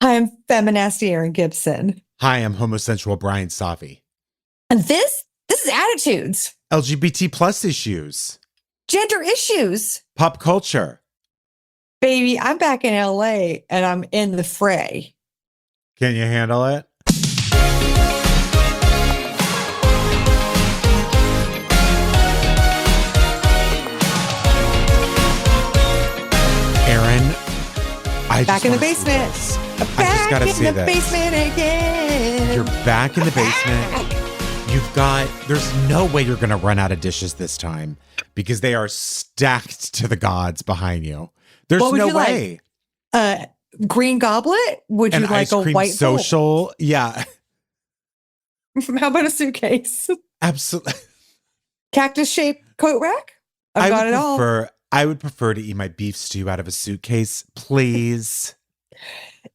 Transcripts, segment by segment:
I'm feminasty Erin Gibson. Hi, I'm homosexual Bryan Safi. And this is attitudes. LGBT plus issues. Gender issues. Pop culture. Baby, I'm back in LA and I'm in the fray. Can you handle it? Erin, back in the basement. Back in the basement again. You're back in the basement. There's no way you're going to run out of dishes this time because they are stacked to the gods behind you. There's no way. Like? Green goblet? Would you like a white social? Bowl? Yeah. How about a suitcase? Absolutely. Cactus-shaped coat rack? I've got it all. I would prefer to eat my beef stew out of a suitcase, please.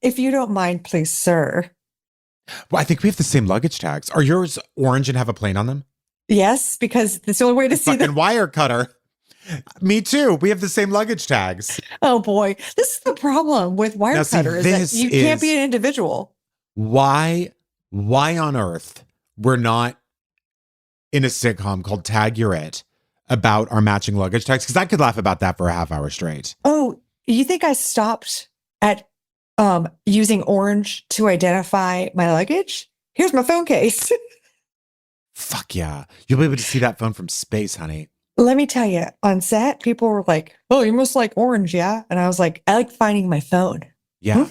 If you don't mind, please, sir. Well, I think we have the same luggage tags. Are yours orange and have a plane on them? Yes, because that's the only way to see them. Wire cutter. Me too. We have the same luggage tags. Oh boy. This is the problem with wire cutter is that you can't be an individual. Why on earth we're not in a sitcom called Tag You're It about our matching luggage tags? Because I could laugh about that for a half hour straight. Oh, you think I stopped at using orange to identify my luggage? Here's my phone case. Fuck yeah. You'll be able to see that phone from space, honey. Let me tell you, on set, people were like, oh, you must like orange, yeah? And I was like, I like finding my phone. Yeah.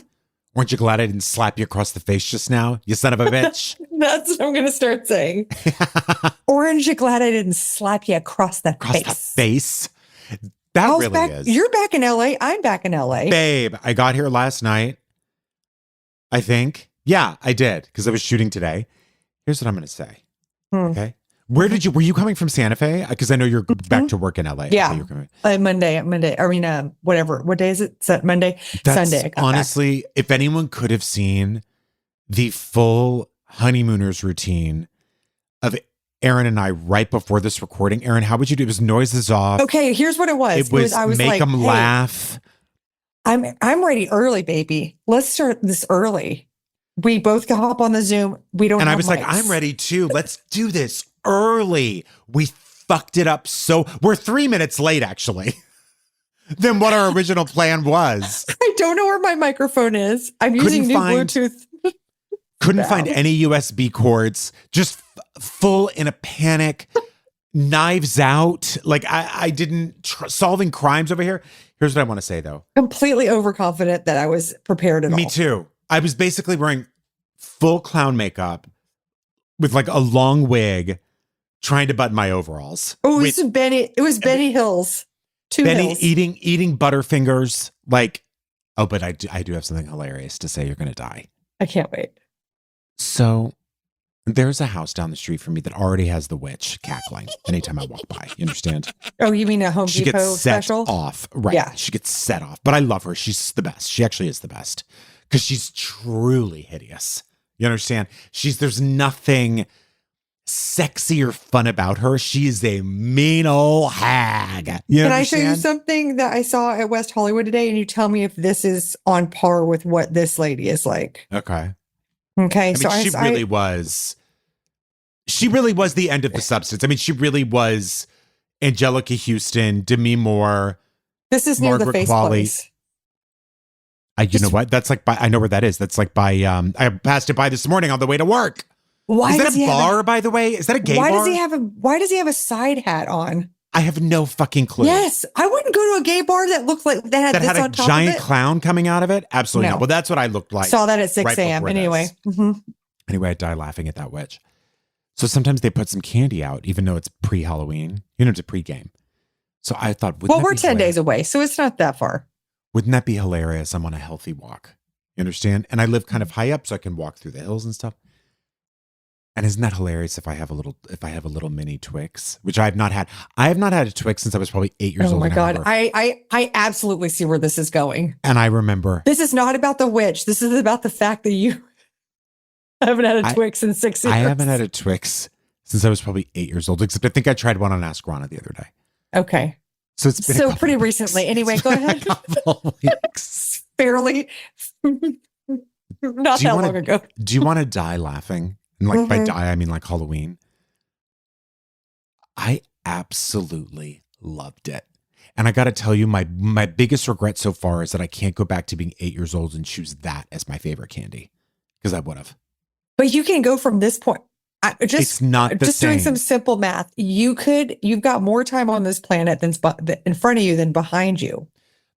Weren't you glad I didn't slap you across the face just now, you son of a bitch? That's what I'm going to start saying. Orange, you glad I didn't slap you across the face. Across the face? That really is. You're back in LA. I'm back in LA. Babe, I got here last night. I think. Yeah, I did. Because I was shooting today. Here's what I'm going to say. Okay. Were you coming from Santa Fe? Because I know you're back to work in LA. Yeah. Monday. I mean, whatever. What day is it? Monday? Sunday. Honestly, if anyone could have seen the full honeymooners routine of Erin and I right before this recording. Erin, how would you do? It was noises off. Okay, here's what it was. I was make them laugh. I'm ready early, baby. Let's start this early. We both can hop on the Zoom. We don't. And have I was mics. like, I'm ready too. Let's do this early. We fucked it up. So we're 3 minutes late, actually, than what our original plan was. I don't know where my microphone is. I'm using new Bluetooth. Couldn't find any USB cords. Just full in a panic. Knives out. Like I didn't solving crimes over here. Here's what I want to say though. Completely overconfident that I was prepared at all. Me too. I was basically wearing full clown makeup with like a long wig, trying to button my overalls. Oh, it was Benny Hills. Benny eating Butterfingers. Like, oh, but I do have something hilarious to say. You're gonna die. I can't wait. So there's a house down the street from me that already has the witch cackling anytime I walk by. You understand? Oh, you mean a Home Depot special? She gets set off. Right. Yeah. She gets set off. But I love her. She's the best. She actually is the best. Because she's truly hideous. You understand? There's nothing sexy or fun about her. She is a mean old hag. Can I show you something that I saw at West Hollywood today? And you tell me if this is on par with what this lady is like. Okay. Okay. She really was the end of the substance. I mean, she really was Angelica Houston, Demi Moore. This is near the face place. You know what? That's like I know where that is. That's like by I passed it by this morning on the way to work. Is that a bar, by the way? Is that a gay bar? Why does he have a side hat on? I have no fucking clue. Yes, I wouldn't go to a gay bar that looked like that had a giant clown coming out of it. Absolutely not. Well, that's what I looked like. Saw that at 6 a.m. Anyway. Anyway, I die laughing at that witch. So sometimes they put some candy out, even though it's pre-Halloween. You know, it's a pre-game. So I thought, we're 10 days away, so it's not that far. Wouldn't that be hilarious? I'm on a healthy walk. You understand? And I live kind of high up, so I can walk through the hills and stuff. And isn't that hilarious if I have a little mini Twix, which I have not had. I have not had a Twix since I was probably 8 years old. Oh my God. I absolutely see where this is going. And I remember. This is not about the witch. This is about the fact that you haven't had a Twix in 6 years. I haven't had a Twix since I was probably 8 years old, except I think I tried one on Ask Rana the other day. Okay. So it's been pretty recently. Anyway, go ahead. A couple weeks. Barely. Not that long ago. Do you want to die laughing? And like by die, I mean like Halloween. I absolutely loved it. And I got to tell you, my biggest regret so far is that I can't go back to being 8 years old and choose that as my favorite candy, because I would have. But you can go from this point. It's not the same. Doing some simple math. You've got more time on this planet than in front of you than behind you.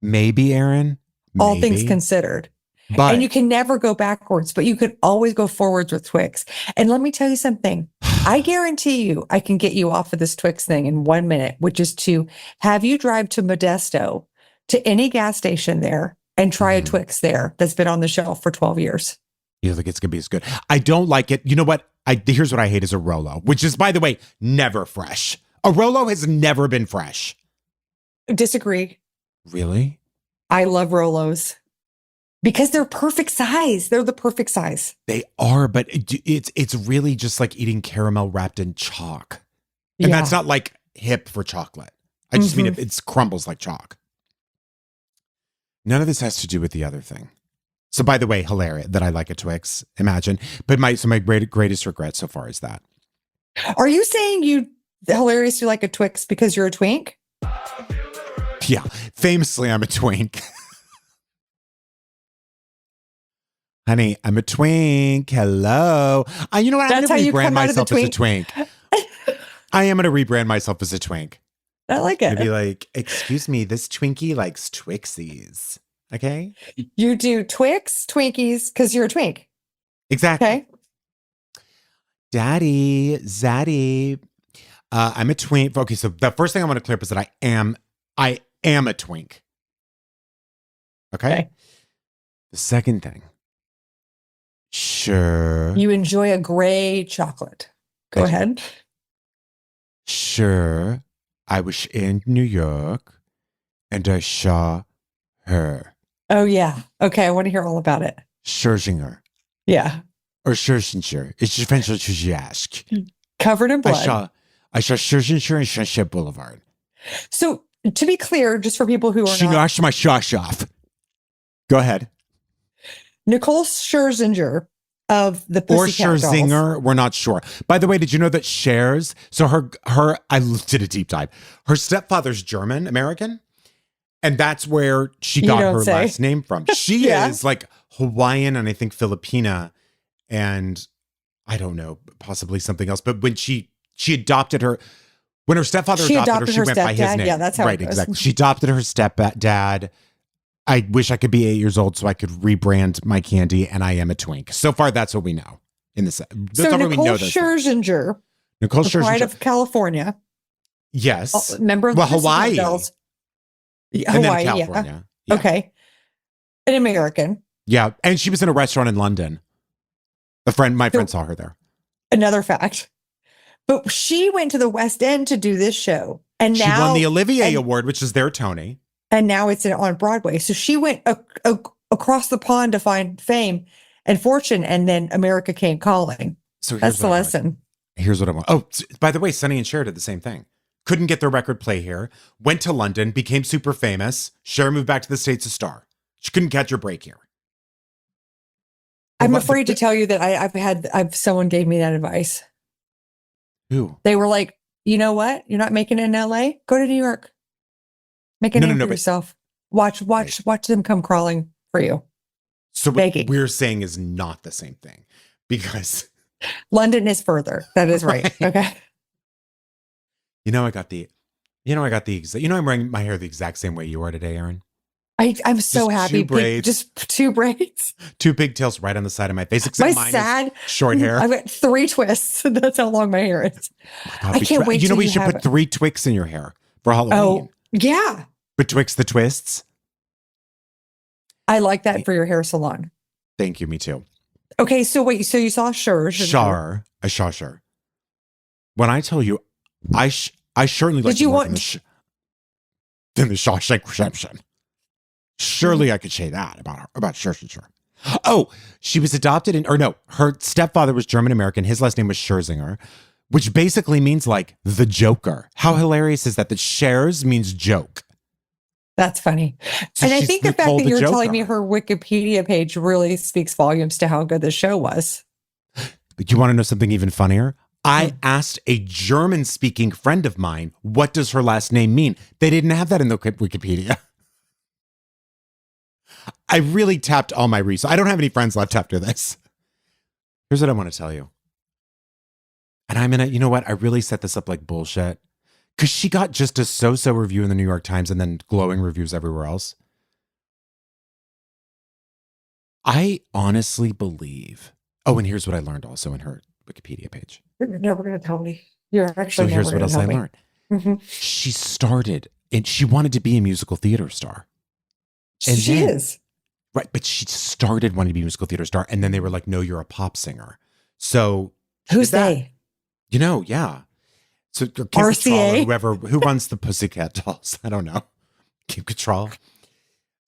Maybe, Erin. All things considered. And you can never go backwards, but you could always go forwards with Twix. And let me tell you something. I guarantee you I can get you off of this Twix thing in 1 minute, which is to have you drive to Modesto, to any gas station there, and try a Twix there that's been on the shelf for 12 years. You think it's going to be as good? I don't like it. You know what? Here's what I hate is a Rolo, which is, by the way, never fresh. A Rolo has never been fresh. Disagree. Really? I love Rolos. Because they're perfect size. They're the perfect size. They are, but it's really just like eating caramel wrapped in chalk. And that's not like hip for chocolate. I just mean it crumbles like chalk. None of this has to do with the other thing. So by the way, hilarious that I like a Twix, imagine. But my greatest regret so far is that. Are you saying hilarious you like a Twix because you're a twink? Yeah, famously I'm a twink. Honey, I'm a twink. Hello. You know what? I'm going to rebrand myself as a twink. I am going to rebrand myself as a twink. I like it. I'd be like, excuse me, this Twinkie likes Twixies. Okay? You do Twix, Twinkies, because you're a twink. Exactly. Okay. Daddy, Zaddy. I'm a twink. Okay, so the first thing I want to clear up is that I am a twink. Okay? The second thing. Sure. You enjoy a gray chocolate. Go ahead. Sure. I was in New York and I saw her. Oh, yeah. Okay. I want to hear all about it. Scherzinger. Yeah. Or Scherzinger. It depends what you ask. Covered in blood. I saw Scherzinger and Sunset Boulevard. So to be clear, just for people who are she knocked my shush off. Go ahead. Nicole Scherzinger of the Pussycat Dolls. Or Scherzinger, we're not sure. By the way, did you know that Cher's, so her, I did a deep dive. Her stepfather's German American, and that's where she got her last name from. She is like Hawaiian and I think Filipina, and I don't know, possibly something else. But when she adopted her, when her stepfather adopted her, she went by his name. Yeah, that's how right, exactly. She adopted her stepdad. I wish I could be 8 years old so I could rebrand my candy, and I am a twink. So far, that's what we know. So Nicole Scherzinger, Nicole Scherzinger, pride of California. Yes, member of the Hawaii. Dolls. Hawaii, California. Yeah. Okay, an American. Yeah, and she was in a restaurant in London. My friend saw her there. Another fact, but she went to the West End to do this show, and now she won the Olivier Award, which is their Tony. And now it's on Broadway. So she went across the pond to find fame and fortune, and then America came calling. So that's the lesson. Here's what I want. Oh, by the way, Sonny and Cher did the same thing. Couldn't get their record play here. Went to London, became super famous. Cher moved back to the States a star. She couldn't catch her break here. I'm afraid to tell you that someone gave me that advice. Who? They were like, you know what? You're not making it in LA? Go to New York. Make a name for yourself. Watch them come crawling for you. So what we're saying is not the same thing, because London is further. That is right. Okay. I'm wearing my hair the exact same way you are today, Erin. I'm so happy. Just two braids. Two pigtails right on the side of my face. Except mine is short hair. I've got 3 twists. That's how long my hair is. I can't wait. We should put 3 Twix in your hair for Halloween. Oh, yeah. Betwixt the twists. I like that for your hair salon. Thank you. Me too. Okay. So wait, so you saw Cher. I saw Cher. When I tell you, I certainly like than the Shawshank Redemption. Surely I could say that about Cher. Oh, she was adopted her stepfather was German American. His last name was Scherzinger, which basically means like the Joker. How hilarious is that? That Cher's means joke. That's funny. So and I think the fact Nicole that the you're Joker. telling me her Wikipedia page really speaks volumes to how good the show was. But you want to know something even funnier? I asked a German-speaking friend of mine, what does her last name mean? They didn't have that in the Wikipedia. I really tapped all my research. I don't have any friends left after this. Here's what I want to tell you. And I'm you know what? I really set this up like bullshit. Because she got just a so-so review in the New York Times and then glowing reviews everywhere else. I honestly believe. Oh, and here's what I learned also in her Wikipedia page. You're never going to tell me. You're actually So here's what else I learned. Mm-hmm. She started, and she wanted to be a musical theater star. And she is. Right, but she started wanting to be a musical theater star, and then they were like, no, you're a pop singer. So who's they? You know, yeah. So Kim RCA? Cattrall, who runs the Pussycat Dolls? I don't know. Kim Cattrall.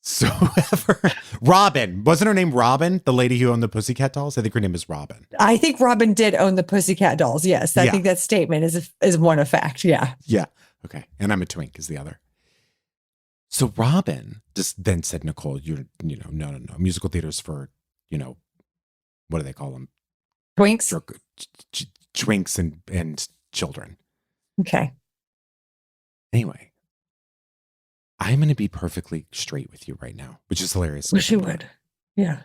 So whoever. Robin. Wasn't her name Robin? The lady who owned the Pussycat Dolls? I think her name is Robin. I think Robin did own the Pussycat Dolls. Yes. I think that statement is one of fact. Yeah. Yeah. Okay. And I'm a twink is the other. So Robin just then said, Nicole, no. Musical theater's for, what do they call them? Twinks? Drinks and children. Okay. Anyway, I'm going to be perfectly straight with you right now, which is hilarious. Wish you would. Yeah.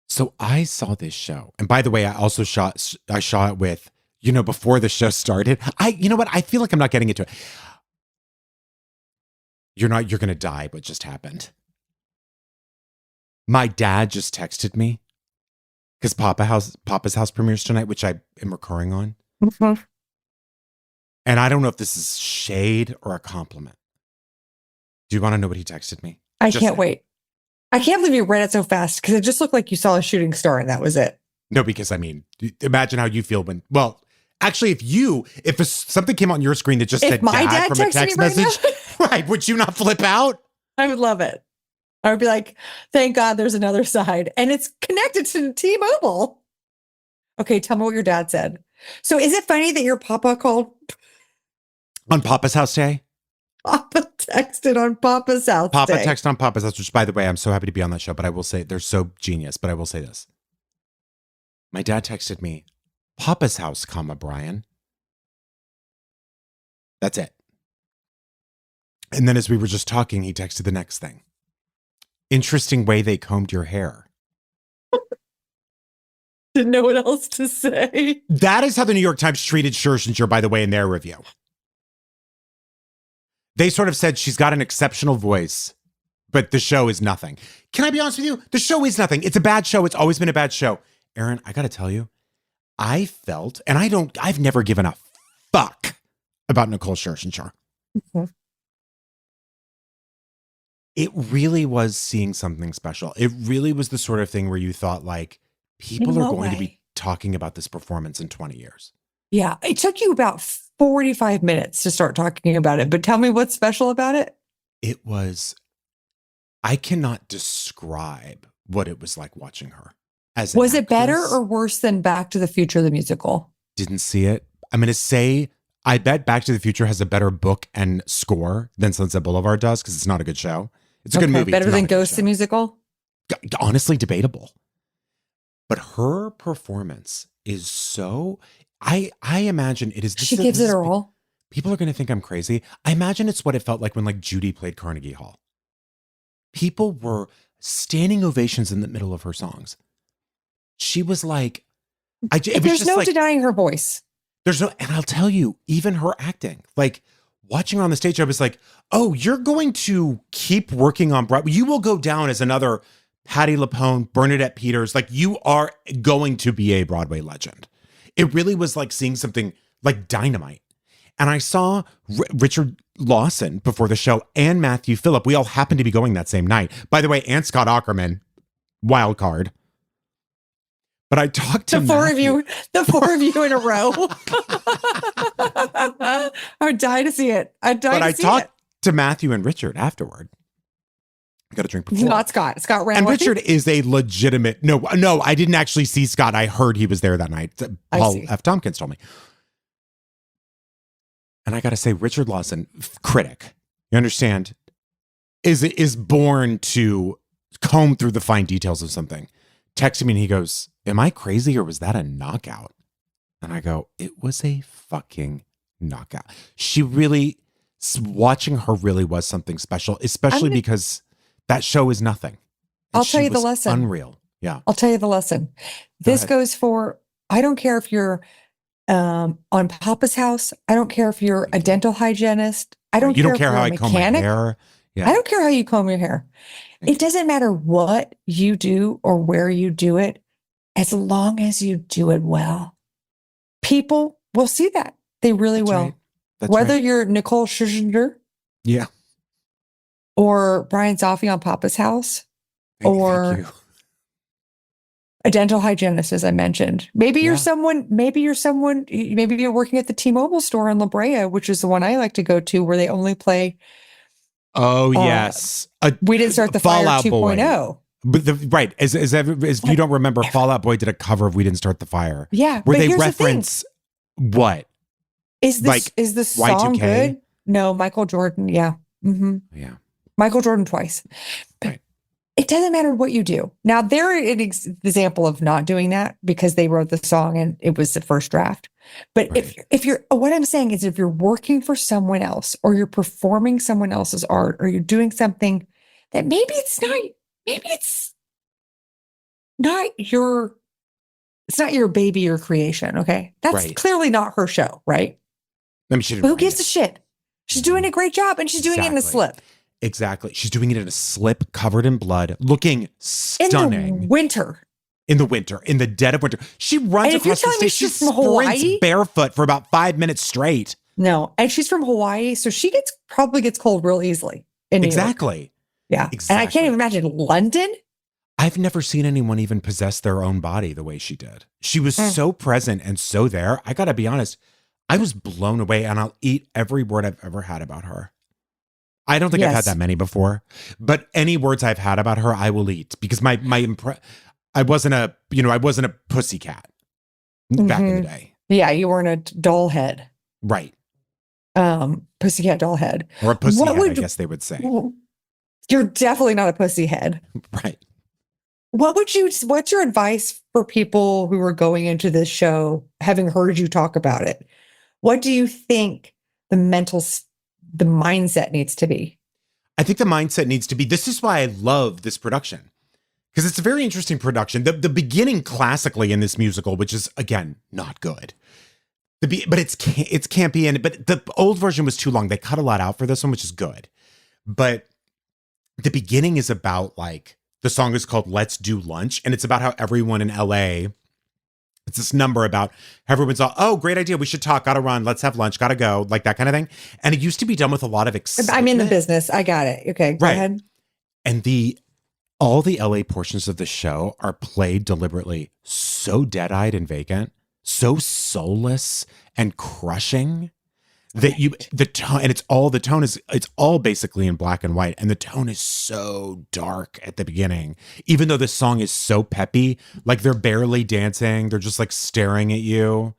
So I saw this show. And by the way, I saw it with, before the show started. You know what? I feel like I'm not getting into it. You're going to die, but just happened. My dad just texted me because Papa's House premieres tonight, which I am recurring on. Mm-hmm. And I don't know if this is shade or a compliment. Do you want to know what he texted me? I can't wait. I can't believe you read it so fast because it just looked like you saw a shooting star and that was it. No, because imagine how you feel actually, if something came on your screen that just said dad from a text message, right? Would you not flip out? I would love it. I would be like, thank God there's another side. And it's connected to T-Mobile. Okay, tell me what your dad said. So is it funny that your papa called? On Papa's House Day? Papa texted on Papa's House Day. Papa texted on Papa's House, which, by the way, I'm so happy to be on that show, but I will say, they're so genius, but I will say this. My dad texted me, Papa's House, Bryan. That's it. And then as we were just talking, he texted the next thing. Interesting way they combed your hair. Didn't know what else to say. That is how the New York Times treated Scherzinger, by the way, in their review. They sort of said she's got an exceptional voice, but the show is nothing. Can I be honest with you? The show is nothing. It's a bad show. It's always been a bad show. Erin, I got to tell you, I felt, and I've never given a fuck about Nicole Scherzinger. Mm-hmm. It really was seeing something special. It really was the sort of thing where you thought like, people are going to be talking about this performance in 20 years. Yeah. It took you about 45 minutes to start talking about it, but tell me what's special about it. I cannot describe what it was like watching her. Was it better or worse than Back to the Future, the musical? Didn't see it. I'm going to say, I bet Back to the Future has a better book and score than Sunset Boulevard does because it's not a good show. It's a good movie. Better than Ghost the musical? Honestly, debatable. But her performance is so... I imagine it is... She gives it her all. People are going to think I'm crazy. I imagine it's what it felt like when Judy played Carnegie Hall. People were standing ovations in the middle of her songs. She was like... There's no denying her voice. And I'll tell you, even her acting, watching her on the stage, I was like, oh, you're going to keep working on Broadway. You will go down as another Patti LuPone, Bernadette Peters. You are going to be a Broadway legend. It really was like seeing something like dynamite. And I saw Richard Lawson before the show and Matthew Phillip. We all happened to be going that same night. By the way, and Scott Aukerman, wild card. But I talked to the four of you in a row. I would die to see it. I talked to Matthew and Richard afterward. I got a drink before. Not Scott. Scott ran. And Richard is a legitimate. No, I didn't actually see Scott. I heard he was there that night. Paul F. Tompkins told me. And I got to say, Richard Lawson, critic, You understand? Is born to comb through the fine details of something. Texted me and he goes, am I crazy or was that a knockout? And I go, it was a fucking knockout. She really, watching her really was something special, especially because that show is nothing. I'll tell you the lesson. Unreal. Yeah. I'll tell you the lesson. This goes for, I don't care if you're on Papa's House. I don't care if you're a dental hygienist. I don't care. You don't care how I comb my hair. Yeah. I don't care how you comb your hair. It doesn't matter what you do or where you do it, as long as you do it well. People will see that. They really will. Right. Whether you're Nicole Scherzinger. Yeah. Or Bryan Zoffy on Papa's House. Or a dental hygienist, as I mentioned. Maybe you're someone, maybe you're working at the T-Mobile store in La Brea, which is the one I like to go to, where they only play. Oh, yes. We Didn't Start the Fire 2.0. But as you don't remember, Fall Out Boy did a cover of We Didn't Start the Fire. Yeah. Where they reference what? Is the song Y2K? Good? No, Michael Jordan. Yeah. Mm-hmm. Yeah. Michael Jordan twice. Right. It doesn't matter what you do. Now, they're an example of not doing that because they wrote the song and it was the first draft. But if you're, what I'm saying is, if you're working for someone else or you're performing someone else's art or you're doing something that maybe it's not your baby or creation. Okay. That's clearly not her show. Right. But who gives a shit? She's doing a great job and she's doing it in a slip. Exactly. She's doing it in a slip covered in blood, looking stunning. In the winter. In the dead of winter. She runs across the stage. She sprints barefoot for about 5 minutes straight. No. And she's from Hawaii, so she probably gets cold real easily in New York. Yeah. Exactly. And I can't even imagine London. I've never seen anyone even possess their own body the way she did. She was so present and so there. I got to be honest. I was blown away, and I'll eat every word I've ever had about her. I don't think I've had that many before, but any words I've had about her, I will eat, because I wasn't a pussycat back in the day. Yeah, you weren't a doll head. Right. Pussycat doll head. Or a pussy head, I guess they would say. You're definitely not a pussy head. Right. What's your advice for people who are going into this show, having heard you talk about it? What do you think the mindset needs to be? I think the mindset needs to be, this is why I love this production, because it's a very interesting production. The beginning classically in this musical, which is, again, not good. But it's campy, but the old version was too long. They cut a lot out for this one, which is good. But the beginning is about, like, the song is called Let's Do Lunch, and it's about how everyone in LA, it's this number about how everyone's all, oh, great idea, we should talk, gotta run, let's have lunch, gotta go, like that kind of thing. And it used to be done with a lot of excitement. I'm in the business. I got it. Okay, go ahead. And all the LA portions of the show are played deliberately so dead-eyed and vacant, so soulless and crushing that it's all basically in black and white, and the tone is so dark at the beginning, even though the song is so peppy. Like, they're barely dancing, they're just like staring at you,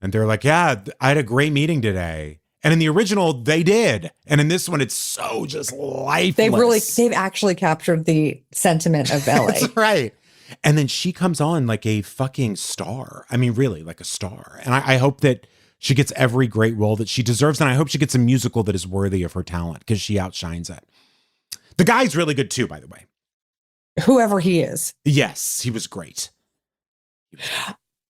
and they're like, yeah, I had a great meeting today. And in the original they did, and in this one it's so just lifeless. They've actually captured the sentiment of LA. That's right. And then she comes on like a fucking star. I mean, really, like a star. And I hope that she gets every great role that she deserves. And I hope she gets a musical that is worthy of her talent, because she outshines it. The guy's really good too, by the way. Whoever he is. Yes, he was great.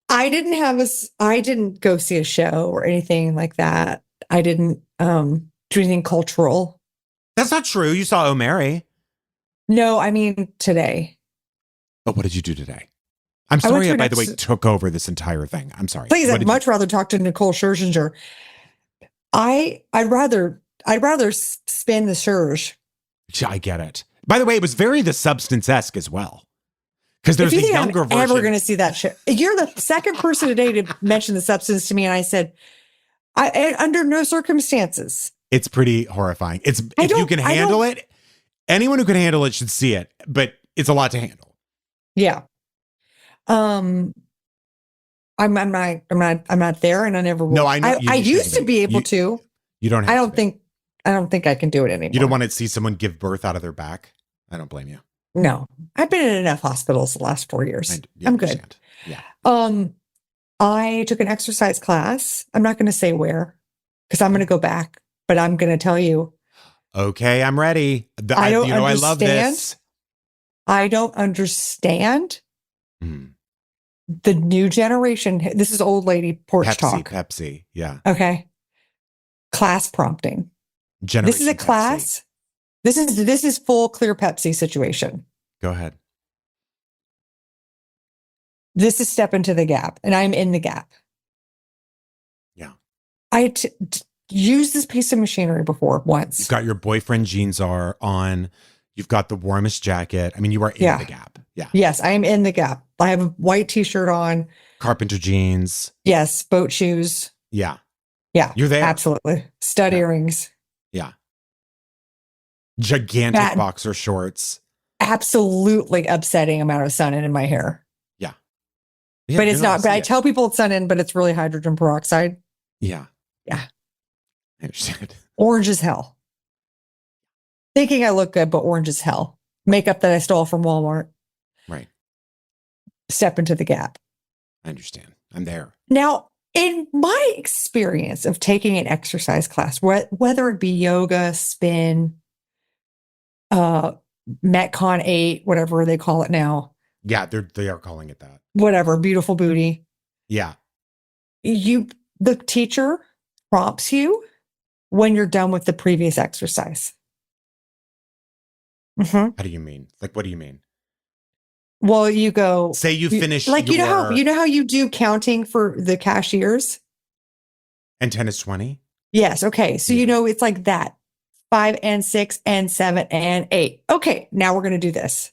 I didn't go see a show or anything like that. I didn't do anything cultural. That's not true. You saw O'Mary. No, I mean today. But what did you do today? I'm sorry I, by the way, took over this entire thing. I'm sorry. Please, I'd much rather talk to Nicole Scherzinger. I'd rather spin the Scherz. I get it. By the way, it was very The Substance-esque as well. Because there's a younger version. I'm ever going to see that show. You're the second person today to mention The Substance to me, and I said, under no circumstances. It's pretty horrifying. If you can handle it, anyone who can handle it should see it, but it's a lot to handle. Yeah. I'm not there, and I never will. No, I know. I used to be able to. You don't have to. I don't think I don't think I can do it anymore. You don't want to see someone give birth out of their back? I don't blame you. No, I've been in enough hospitals the last 4 years. I'm good. Yeah. I took an exercise class. I'm not going to say where because I'm going to go back, but I'm going to tell you. Okay, I'm ready. I love this. I don't understand the new generation. This is old lady porch talk. Pepsi. Yeah. Okay. Class prompting. This is a class. This is full clear Pepsi situation. Go ahead. This is step into the gap, and I'm in the gap. Yeah. I used this piece of machinery before once. You've got your boyfriend jeans are on. You've got the warmest jacket. I mean, you are in the gap. Yeah. Yes, I am in the gap. I have a white t-shirt on. Carpenter jeans. Yes. Boat shoes. Yeah. Yeah. You're there. Absolutely. Stud earrings. Yeah. Gigantic boxer shorts. Absolutely upsetting amount of sun in my hair. Yeah, but it's not. But I tell people it's sun in, but it's really hydrogen peroxide. Yeah. Yeah. I understand. Orange as hell. Thinking I look good, but orange as hell. Makeup that I stole from Walmart. Right. Step into the gap. I understand. I'm there. Now, in my experience of taking an exercise class, whether it be yoga, spin, Metcon 8, whatever they call it now. Yeah, they are calling it that. Whatever, beautiful booty. Yeah. The teacher prompts you when you're done with the previous exercise. How do you mean? Like, what do you mean? Well, you go. Say you finish. Like, you know how you do counting for the cashiers? And 10 is 20? Yes. Okay. So, it's like that. 5 and 6 and 7 and 8. Okay. Now we're going to do this.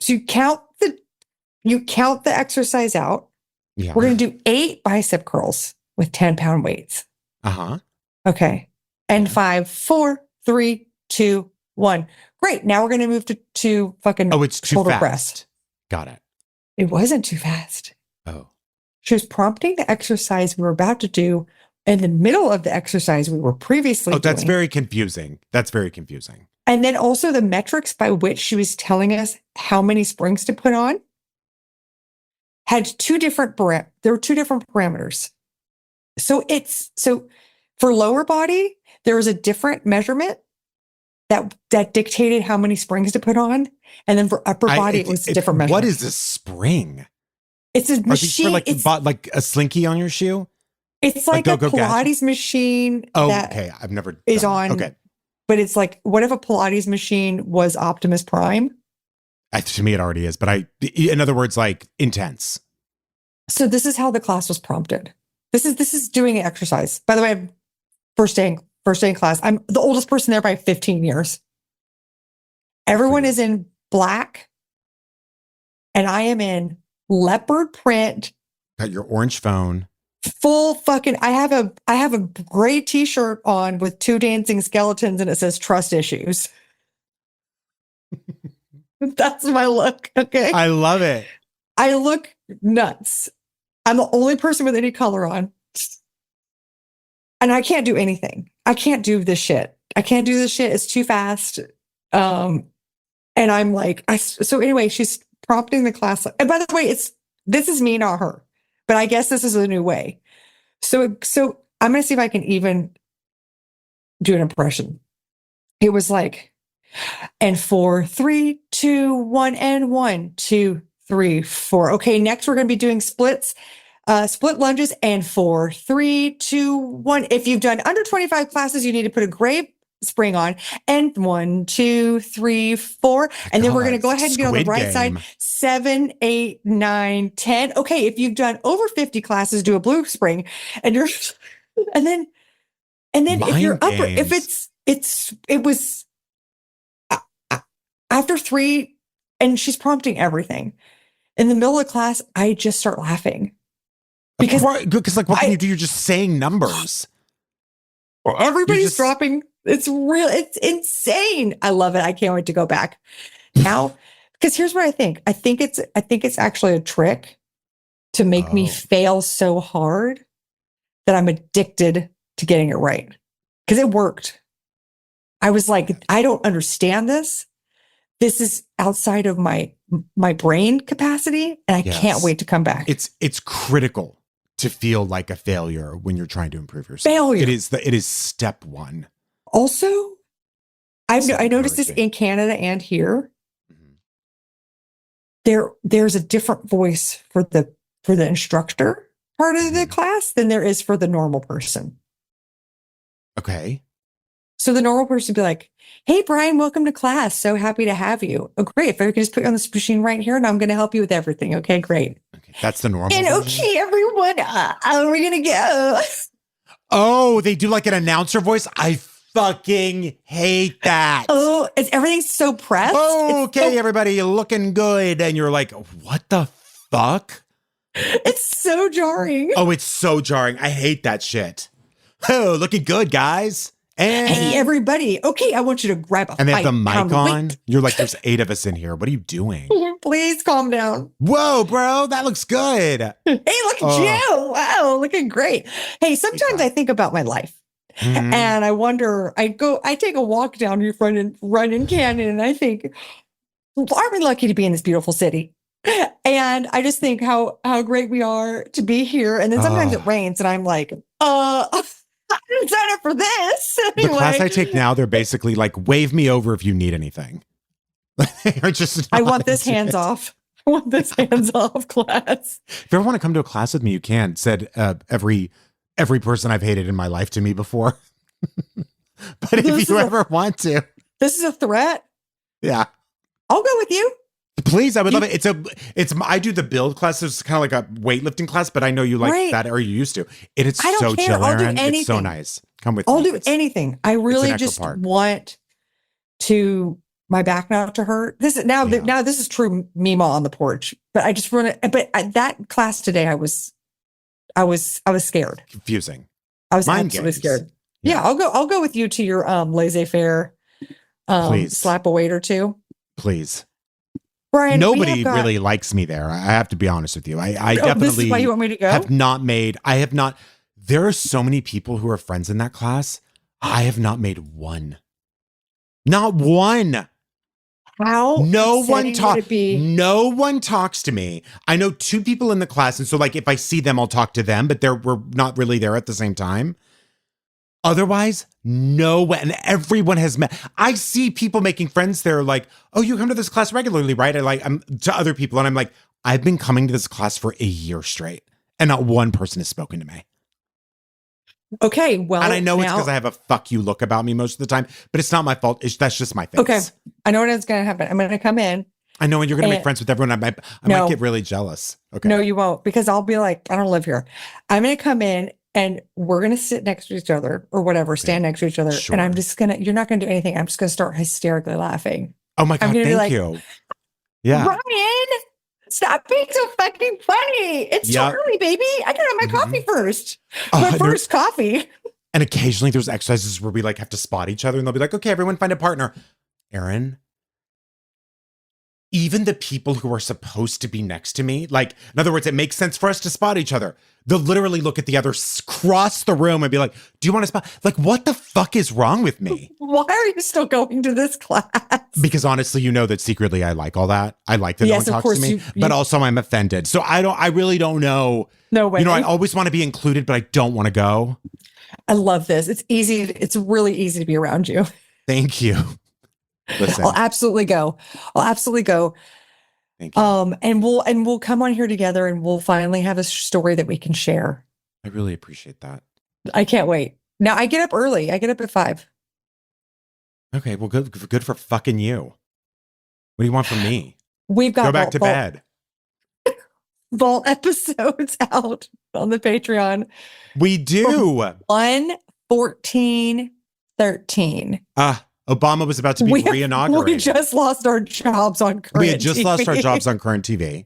So you count the exercise out. Yeah. We're going to do 8 bicep curls with 10-pound weights. Okay. And 5, 4, 3, 2, 1. Great. Now we're going to move to fucking it's too shoulder fast. press. Got it. It wasn't too fast. Oh. She was prompting the exercise we were about to do in the middle of the exercise we were previously doing. That's very confusing. And then also the metrics by which she was telling us how many springs to put on had there were 2 different parameters. So for lower body, there was a different measurement that dictated how many springs to put on. And then for upper body, it was a different measurement. What is a spring? It's a machine. Are these for like a slinky on your shoe? It's like a Pilates machine. Okay. I've never is on. Okay. But it's like, what if a Pilates machine was Optimus Prime? To me, it already is. But in other words, like intense. So this is how the class was prompted. This is doing an exercise. By the way, first day in class. I'm the oldest person there by 15 years. Everyone is in black, and I am in leopard print. Got your orange phone. Full fucking. I have a gray t-shirt on with 2 dancing skeletons, and it says trust issues. That's my look. Okay. I love it. I look nuts. I'm the only person with any color on. And I can't do anything. I can't do this shit. It's too fast. And I'm like, so anyway, she's prompting the class. And by the way, this is me, not her. But I guess this is a new way. So I'm going to see if I can even do an impression. It was like, and 4, 3, 2, 1, and 1, 2, 3, 4. Okay, next we're going to be doing splits, split lunges, and 4, 3, 2, 1. If you've done under 25 classes, you need to put a gray spring on, and 1, 2, 3, 4. And then we're going to go ahead and get on the right side. 7, 8, 9, 10. Okay, if you've done over 50 classes, do a blue spring, and then if you're upper, if it was after 3, and she's prompting everything. In the middle of class, I just start laughing. Because like, what can you do? You're just saying numbers. Everybody's dropping. It's real. It's insane. I love it. I can't wait to go back now. Because here's what I think. I think it's actually a trick to make me fail so hard that I'm addicted to getting it right. because it worked. I was like, I don't understand this. This is outside of my brain capacity, and I can't wait to come back. It's critical to feel like a failure when you're trying to improve yourself. Failure. It is step one. Also, I noticed this in Canada and here. There's a different voice for the instructor part of the class than there is for the normal person. Okay. So the normal person would be like, hey, Bryan, welcome to class. So happy to have you. Oh, great. If I could just put you on this machine right here and I'm going to help you with everything. Okay, great. Okay, that's the normal. And version. Okay, everyone, we're going to go. Oh, they do like an announcer voice? I fucking hate that. Oh, everything's so pressed. Oh, okay, everybody, you're looking good. And you're like, what the fuck? It's so jarring. Oh, it's so jarring. I hate that shit. Oh, looking good, guys. And hey, everybody. Okay, I want you to grab a And they have the mic on. weight. You're like, there's 8 of us in here. What are you doing? Please calm down. Whoa, bro, that looks good. Hey, look at you. Wow, looking great. Hey, sometimes I think about my life. Mm-hmm. And I wonder, I take a walk down your Runyon Canyon, and I think, aren't we lucky to be in this beautiful city? And I just think how great we are to be here. And then sometimes it rains, and I'm like, I didn't sign up for this. Anyway. The class I take now, they're basically like, wave me over if you need anything. I want this hands off. I want this hands off class. If you ever want to come to a class with me, you can. Said every person I've hated in my life to me before. But if you ever want to. This is a threat. Yeah. I'll go with you. Please, I would love it. I do the build class. It's kind of like a weightlifting class, but I know you like that, or you used to. It's so chill, Erin. It's so nice. Come with me. I'll do anything. I really just want my back not to hurt. This is true Mima on the porch, but I just want to, but that class today, I was scared. Confusing. I was absolutely scared. Yeah. I'll go with you to your laissez-faire slap a weight or two. Please. Bryan, nobody really likes me there. I have to be honest with you. I definitely this is why you want me to go? I have not. There are so many people who are friends in that class. I have not made one. Not one. How? No one talks to me. I know 2 people in the class. And so like, if I see them, I'll talk to them, but we're not really there at the same time. Otherwise, no one. And everyone has met. I see people making friends there like, oh, you come to this class regularly, right? I'm to other people. And I'm like, I've been coming to this class for a year straight. And not one person has spoken to me. Okay, well. And I know it's because I have a fuck you look about me most of the time, but it's not my fault. That's just my face. Okay, I know what's going to happen. I'm going to come in. I know, and you're going to make friends with everyone. I might get really jealous. Okay. No, you won't, because I'll be like, I don't live here. I'm going to come in. And we're going to sit next to each other or whatever, stand next to each other. Sure. And I'm just you're not going to do anything. I'm just going to start hysterically laughing. Oh my God, thank you. Yeah. Bryan, stop being so fucking funny. It's too early, baby. I got to have my coffee first. My first coffee. And occasionally there's exercises where we like have to spot each other and they'll be like, okay, everyone find a partner. Erin, even the people who are supposed to be next to me, like, in other words, it makes sense for us to spot each other. They'll literally look at the other, cross the room and be like, do you want to spot? Like, what the fuck is wrong with me? Why are you still going to this class? Because honestly, you know that secretly I like all that. I like that no one talks to me, but also I'm offended. So I really don't know. No way. You know, I always want to be included, but I don't want to go. I love this. It's easy. It's really easy to be around you. Thank you. Listen. I'll absolutely go. Thank you. And we'll come on here together and we'll finally have a story that we can share. I really appreciate that. I can't wait. Now I get up early. I get up at 5. Okay, well, good for fucking you. What do you want from me? We've got go back to bed. Vault episodes out on the Patreon. We do. 1/14/13. Obama was about to be reinaugurated. We just lost our jobs on current TV. We had just lost our jobs on current TV.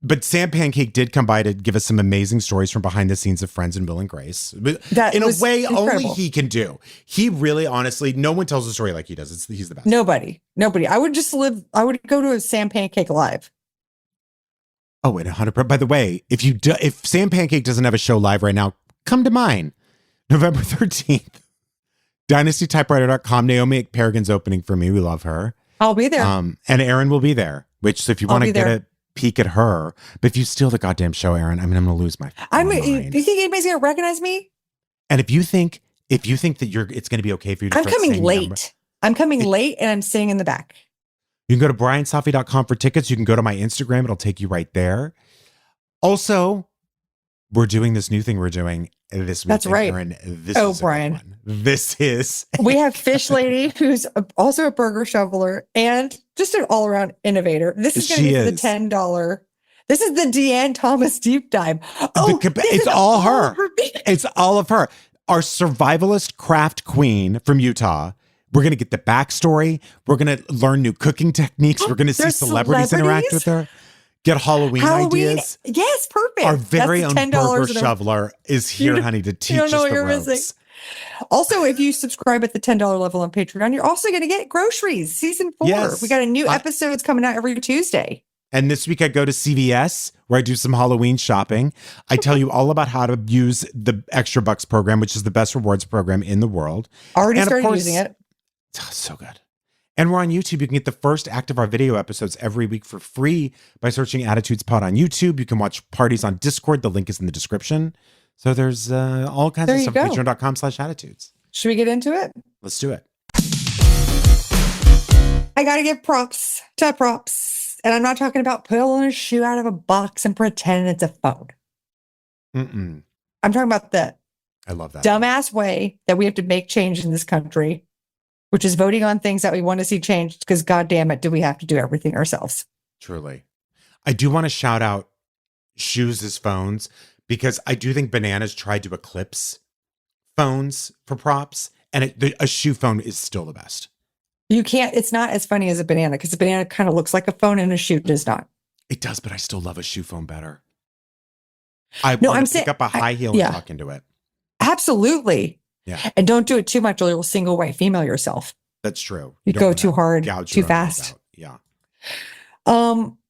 But Sam Pancake did come by to give us some amazing stories from behind the scenes of Friends and Will and Grace. That in a way incredible. Only he can do. He really, honestly, no one tells a story like he does. He's the best. Nobody. I would go to a Sam Pancake live. Oh, and 100%. By the way, if Sam Pancake doesn't have a show live right now, come to mine. November 13th. DynastyTypewriter.com. Naomi Paragon's opening for me. We love her. I'll be there. And Erin will be there, which, so if you want to get a peek at her, but if you steal the goddamn show, Erin, I'm going to lose my mind. Do you think anybody's going to recognize me? And if you think that it's going to be okay for you to I'm coming late. I'm coming late and I'm sitting in the back. You can go to briansafi.com for tickets. You can go to my Instagram. It'll take you right there. Also, we're doing this new thing we're doing this week. That's right. Erin, this is Brian. This is. We have Fish Lady, who's also a burger shoveler and just an all-around innovator. This is going to be the $10. This is the Deanne Thomas deep dive. Oh, it's all her. It's all of her. Our survivalist craft queen from Utah. We're going to get the backstory. We're going to learn new cooking techniques. We're going to see celebrities interact with her. Get Halloween ideas. Yes, perfect. Our very own burger shoveler is here, honey, to teach us the ropes. Missing. Also, if you subscribe at the $10 level on Patreon, you're also going to get groceries. Season 4. Yes. We got a new episodes coming out every Tuesday. And this week I go to CVS where I do some Halloween shopping. I tell you all about how to use the Extra Bucks program, which is the best rewards program in the world. Already started using it. Oh, so good. And we're on YouTube. You can get the first act of our video episodes every week for free by searching Attitudes Pod on YouTube. You can watch parties on Discord. The link is in the description. So there's all kinds of stuff. Patreon.com/attitudes. Should we get into it? Let's do it. I got to give props to props. And I'm not talking about pulling a shoe out of a box and pretending it's a phone. I'm talking about I love that dumbass way that we have to make change in this country, which is voting on things that we want to see changed because, God damn it, do we have to do everything ourselves? Truly. I do want to shout out shoes as phones because I do think Bananas tried to eclipse phones for props, and a shoe phone is still the best. You can't, it's not as funny as a banana because a banana kind of looks like a phone and a shoe does not. It does, but I still love a shoe phone better. I'm pick up a high heel and talk into it. Absolutely. Yeah. And don't do it too much or you'll single white female yourself. That's true. You go too hard, too fast. Yeah.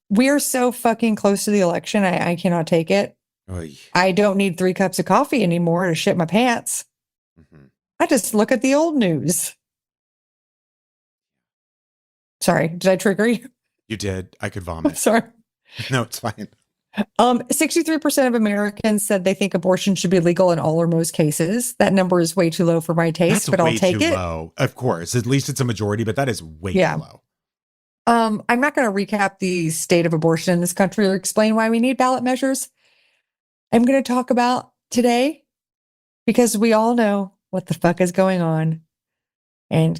We are so fucking close to the election. I cannot take it. Oy. I don't need 3 cups of coffee anymore to shit my pants. I just look at the old news. Sorry, did I trigger you? You did. I could vomit. I'm sorry. No, it's fine. 63% of Americans said they think abortion should be legal in all or most cases. That number is way too low for my taste, but I'll take it. Low. Of course, at least it's a majority, but that is way too low. I'm not going to recap the state of abortion in this country or explain why we need ballot measures. I'm going to talk about today because we all know what the fuck is going on, and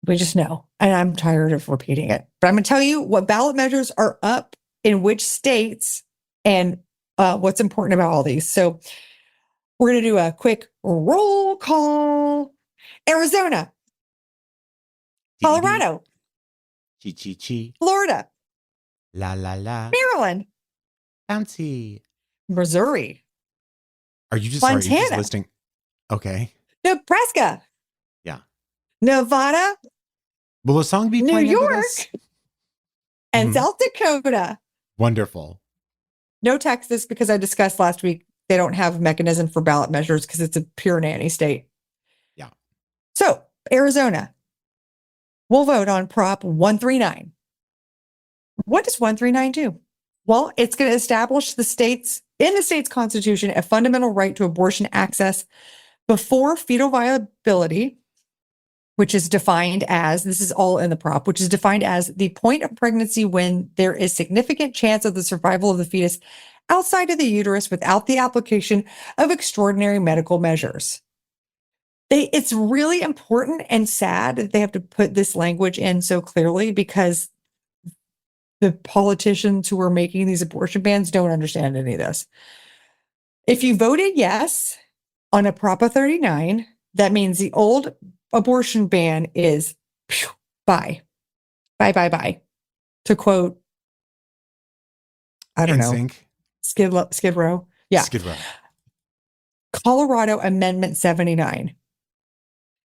we just know. And I'm tired of repeating it. But I'm going to tell you what ballot measures are up in which states and what's important about all these. So we're going to do a quick roll call. Arizona, Colorado, Florida, la la la, Maryland, bouncy, Missouri. Are you just Montana? Sorry, are you just listing? Okay. Nebraska. Yeah. Nevada. Will a song be New playing York and South Dakota. Wonderful. No Texas, because I discussed last week they don't have a mechanism for ballot measures because it's a pure nanny state. Yeah. So Arizona, we'll vote on Prop 139. What does 139 do? Well, it's going to establish the state's constitution a fundamental right to abortion access before fetal viability, which is defined as, this is all in the prop, which is defined as the point of pregnancy when there is significant chance of the survival of the fetus outside of the uterus without the application of extraordinary medical measures. It's really important and sad that they have to put this language in so clearly because the politicians who are making these abortion bans don't understand any of this. If you voted yes on a Prop 39, that means the old abortion ban is bye. To quote, I don't know, Skid Row. Yeah. Skid Row. Colorado Amendment 79.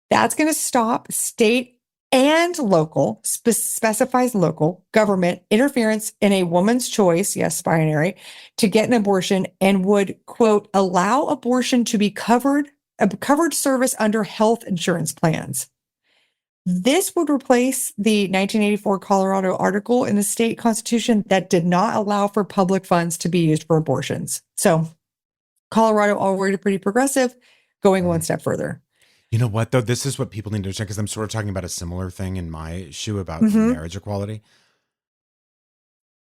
That's going to stop state and local, specifies local government interference in a woman's choice, yes, binary, to get an abortion and would, quote, allow abortion to be covered a covered service under health insurance plans. This would replace the 1984 Colorado article in the state constitution that did not allow for public funds to be used for abortions. So Colorado, already pretty progressive, going one step further. You know what, though? This is what people need to understand, because I'm sort of talking about a similar thing in my issue about marriage equality.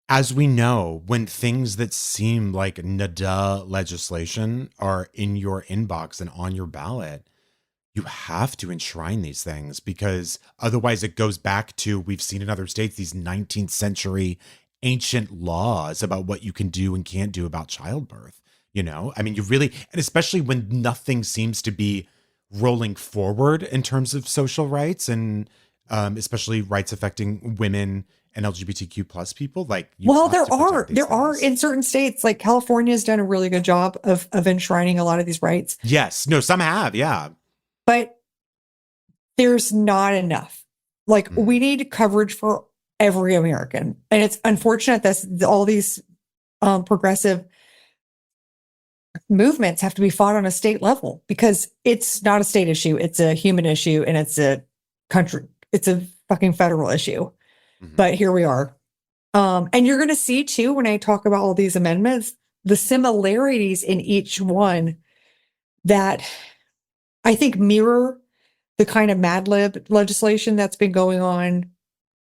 As we know, when things that seem like nada legislation are in your inbox and on your ballot, you have to enshrine these things, because otherwise it goes back to, we've seen in other states, these 19th century ancient laws about what you can do and can't do about childbirth. You know, I mean, you really, and especially when nothing seems to be rolling forward in terms of social rights, and especially rights affecting women and LGBTQ plus people. Like, there are in certain states, like California has done a really good job of enshrining a lot of these rights. Yes, no, some have, yeah. But there's not enough. Like, we need coverage for every American. And it's unfortunate that all these progressive movements have to be fought on a state level, because it's not a state issue. It's a human issue, and it's a fucking federal issue. But here we are. And you're going to see too, when I talk about all these amendments, the similarities in each one that I think mirror the kind of Mad Lib legislation that's been going on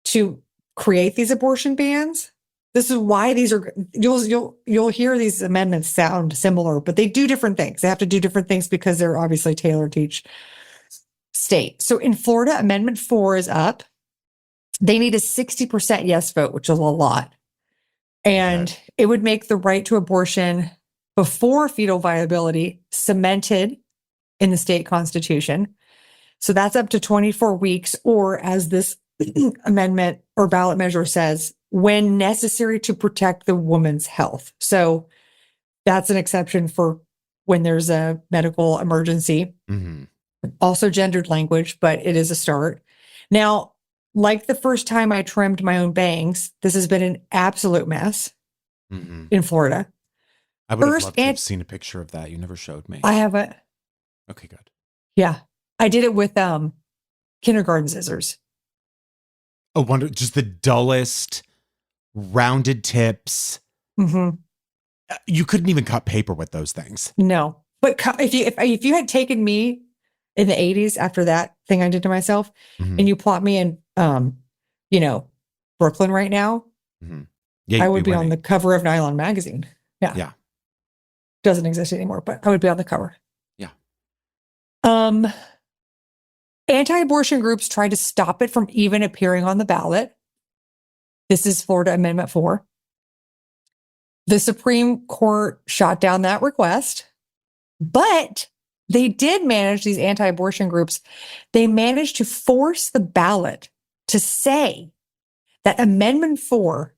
to create these abortion bans. This is why these are, you'll hear these amendments sound similar, but they do different things. They have to do different things because they're obviously tailored to each state. So in Florida, Amendment 4 is up. They need a 60% yes vote, which is a lot. And it would make the right to abortion before fetal viability cemented in the state constitution. So that's up to 24 weeks, or as this amendment or ballot measure says, when necessary to protect the woman's health. So that's an exception for when there's a medical emergency. Also gendered language, but it is a start. Now, like the first time I trimmed my own bangs, this has been an absolute mess in Florida. I would have loved to have seen a picture of that. You never showed me. I haven't. Okay, good. Yeah. I did it with kindergarten scissors. Oh, wonder, just the dullest rounded tips. You couldn't even cut paper with those things. No. But if you had taken me in the 80s after that thing I did to myself, and you plot me in Brooklyn right now, I would be on the cover of Nylon magazine. Yeah. Doesn't exist anymore, but I would be on the cover. Yeah. Anti-abortion groups tried to stop it from even appearing on the ballot. This is Florida Amendment 4. The Supreme Court shot down that request, but they did manage, these anti-abortion groups, they managed to force the ballot to say that Amendment 4,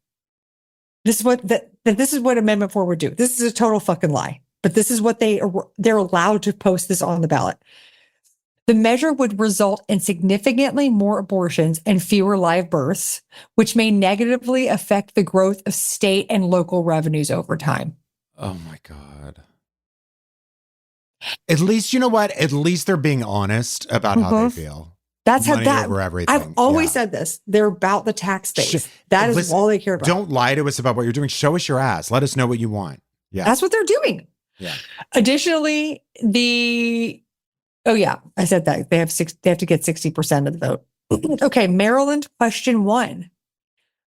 this is what Amendment 4 would do. This is a total fucking lie, but this is what they're allowed to post this on the ballot. The measure would result in significantly more abortions and fewer live births, which may negatively affect the growth of state and local revenues over time. Oh my God. At least, you know what? At least they're being honest about how they feel. That's Money how over everything. I've always said this. They're about the tax base. That is all they care about. Don't lie to us about what you're doing. Show us your ass. Let us know what you want. Yeah. That's what they're doing. Yeah. Additionally, I said that they have to get 60% of the vote. Okay. Maryland, question 1.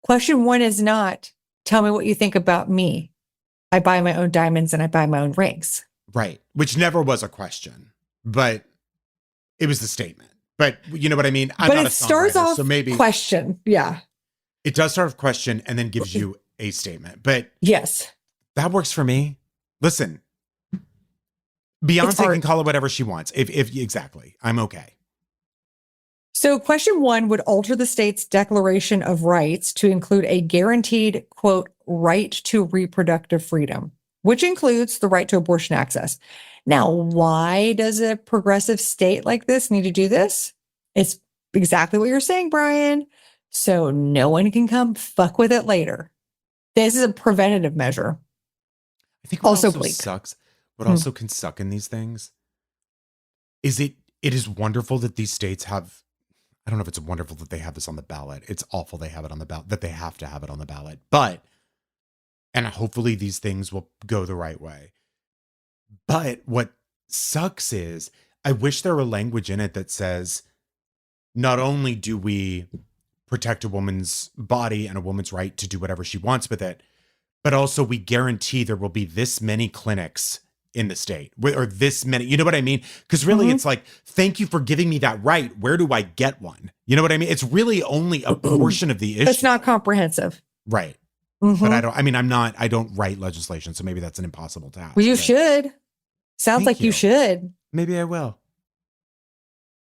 Question 1 is not, tell me what you think about me. I buy my own diamonds and I buy my own rings. Right. Which never was a question, but it was the statement. But you know what I mean? But it starts off so maybe question. Yeah. It does start with question and then gives you a statement. But yes, that works for me. Listen, Beyonce can call it whatever she wants. If exactly, I'm okay. So question 1 would alter the state's Declaration of Rights to include a guaranteed, quote, right to reproductive freedom, which includes the right to abortion access. Now, why does a progressive state like this need to do this? It's exactly what you're saying, Bryan. So no one can come fuck with it later. This is a preventative measure. I think what also sucks, what also can suck in these things it is wonderful that these states have, I don't know if it's wonderful that they have this on the ballot. It's awful they have it on the ballot, that they have to have it on the ballot. But, and hopefully these things will go the right way. But what sucks is I wish there were language in it that says, not only do we protect a woman's body and a woman's right to do whatever she wants with it, but also we guarantee there will be this many clinics in the state, or this many, you know what I mean? Because really it's like, thank you for giving me that right. Where do I get one? You know what I mean? It's really only a portion of the issue. It's not comprehensive. Right. But I don't write legislation, so maybe that's an impossible task. Well, you should. Sounds like you should. Maybe I will.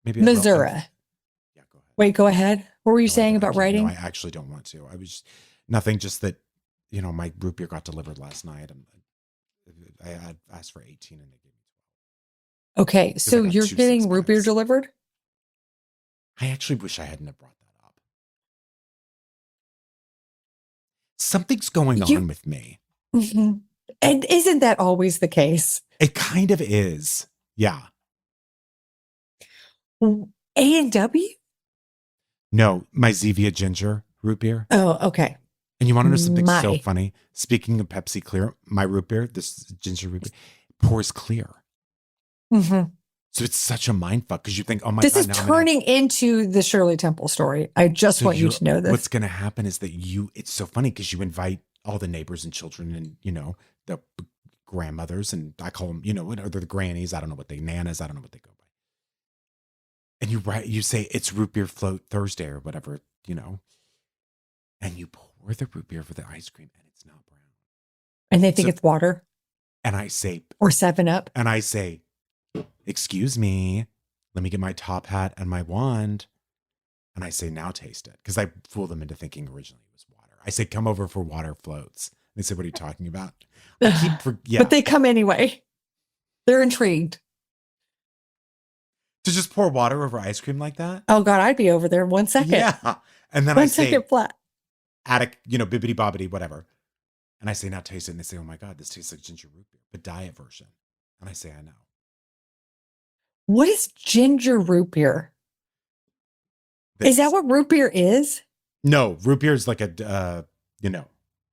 Maybe Missouri. Yeah, go ahead. Wait, go ahead. What were you saying about writing? No, I actually don't want to. I was nothing, just that, my root beer got delivered last night. And I had asked for 18 and they gave me 12. Okay, so you're getting root beer delivered? I actually wish I hadn't have brought that up. Something's going on with me. Mm-hmm. And isn't that always the case? It kind of is. Yeah. A&W? No, my Zevia ginger root beer. Oh, okay. And you want to know something so funny? Speaking of Pepsi Clear, my root beer, this ginger root beer, pours clear. Mm-hmm. So it's such a mind fuck because you think, oh my God. This is turning into the Shirley Temple story. I just want you to know this. What's going to happen is that it's so funny because you invite all the neighbors and children and, the grandmothers, and I call them, or they're the grannies. I don't know what nanas. I don't know what they go by. And you say it's root beer float Thursday or whatever, and you pour the root beer for the ice cream and it's not brown. And they think it's water. And I say, or 7-Up. And I say, excuse me, let me get my top hat and my wand. And I say, now taste it. Because I fooled them into thinking originally it was water. I say, come over for water floats. They said, what are you talking about? But they come anyway. They're intrigued. To just pour water over ice cream like that? Oh God, I'd be over there in 1 second. Yeah. And then I say, 1 second flat. Attic, bibbity bobbity, whatever. And I say, now taste it. And they say, oh my God, this tastes like ginger root beer, but diet version. And I say, I know. What is ginger root beer? Is that what root beer is? No, root beer is like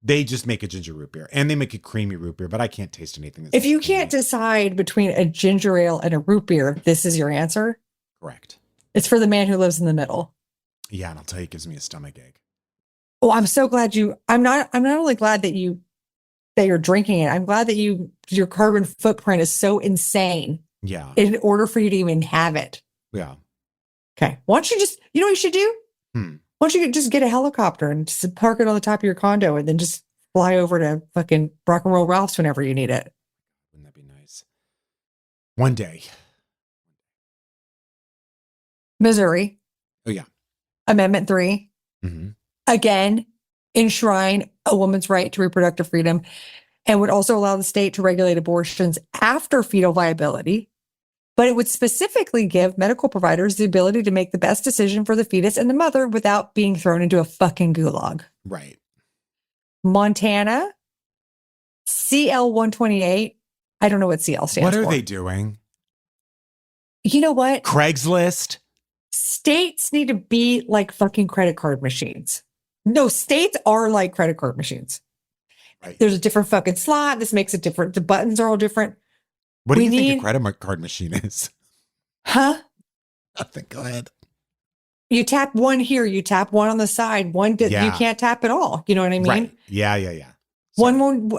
they just make a ginger root beer and they make a creamy root beer, but I can't taste anything. If you can't decide between a ginger ale and a root beer, this is your answer? Correct. It's for the man who lives in the middle. Yeah, and I'll tell you, it gives me a stomach ache. Oh, I'm so glad I'm not only glad that you're drinking it. I'm glad that your carbon footprint is so insane. Yeah. In order for you to even have it. Yeah. Okay. Why don't you just, what you should do? Why don't you just get a helicopter and just park it on the top of your condo and then just fly over to fucking Rock and Roll Ralph's whenever you need it? Wouldn't that be nice? One day. Missouri. Oh, yeah. Amendment 3. Mm-hmm. Again, enshrine a woman's right to reproductive freedom and would also allow the state to regulate abortions after fetal viability. But it would specifically give medical providers the ability to make the best decision for the fetus and the mother without being thrown into a fucking gulag. Right. Montana, CL 128. I don't know what CL stands for. What are they doing? You know what? Craigslist? States need to be like fucking credit card machines. No, states are like credit card machines. Right. There's a different fucking slot. This makes it different. The buttons are all different. What do you think a credit card machine is? Huh? Nothing. Go ahead. You tap one here. You tap one on the side. You can't tap it all. You know what I mean? Right. Yeah. One.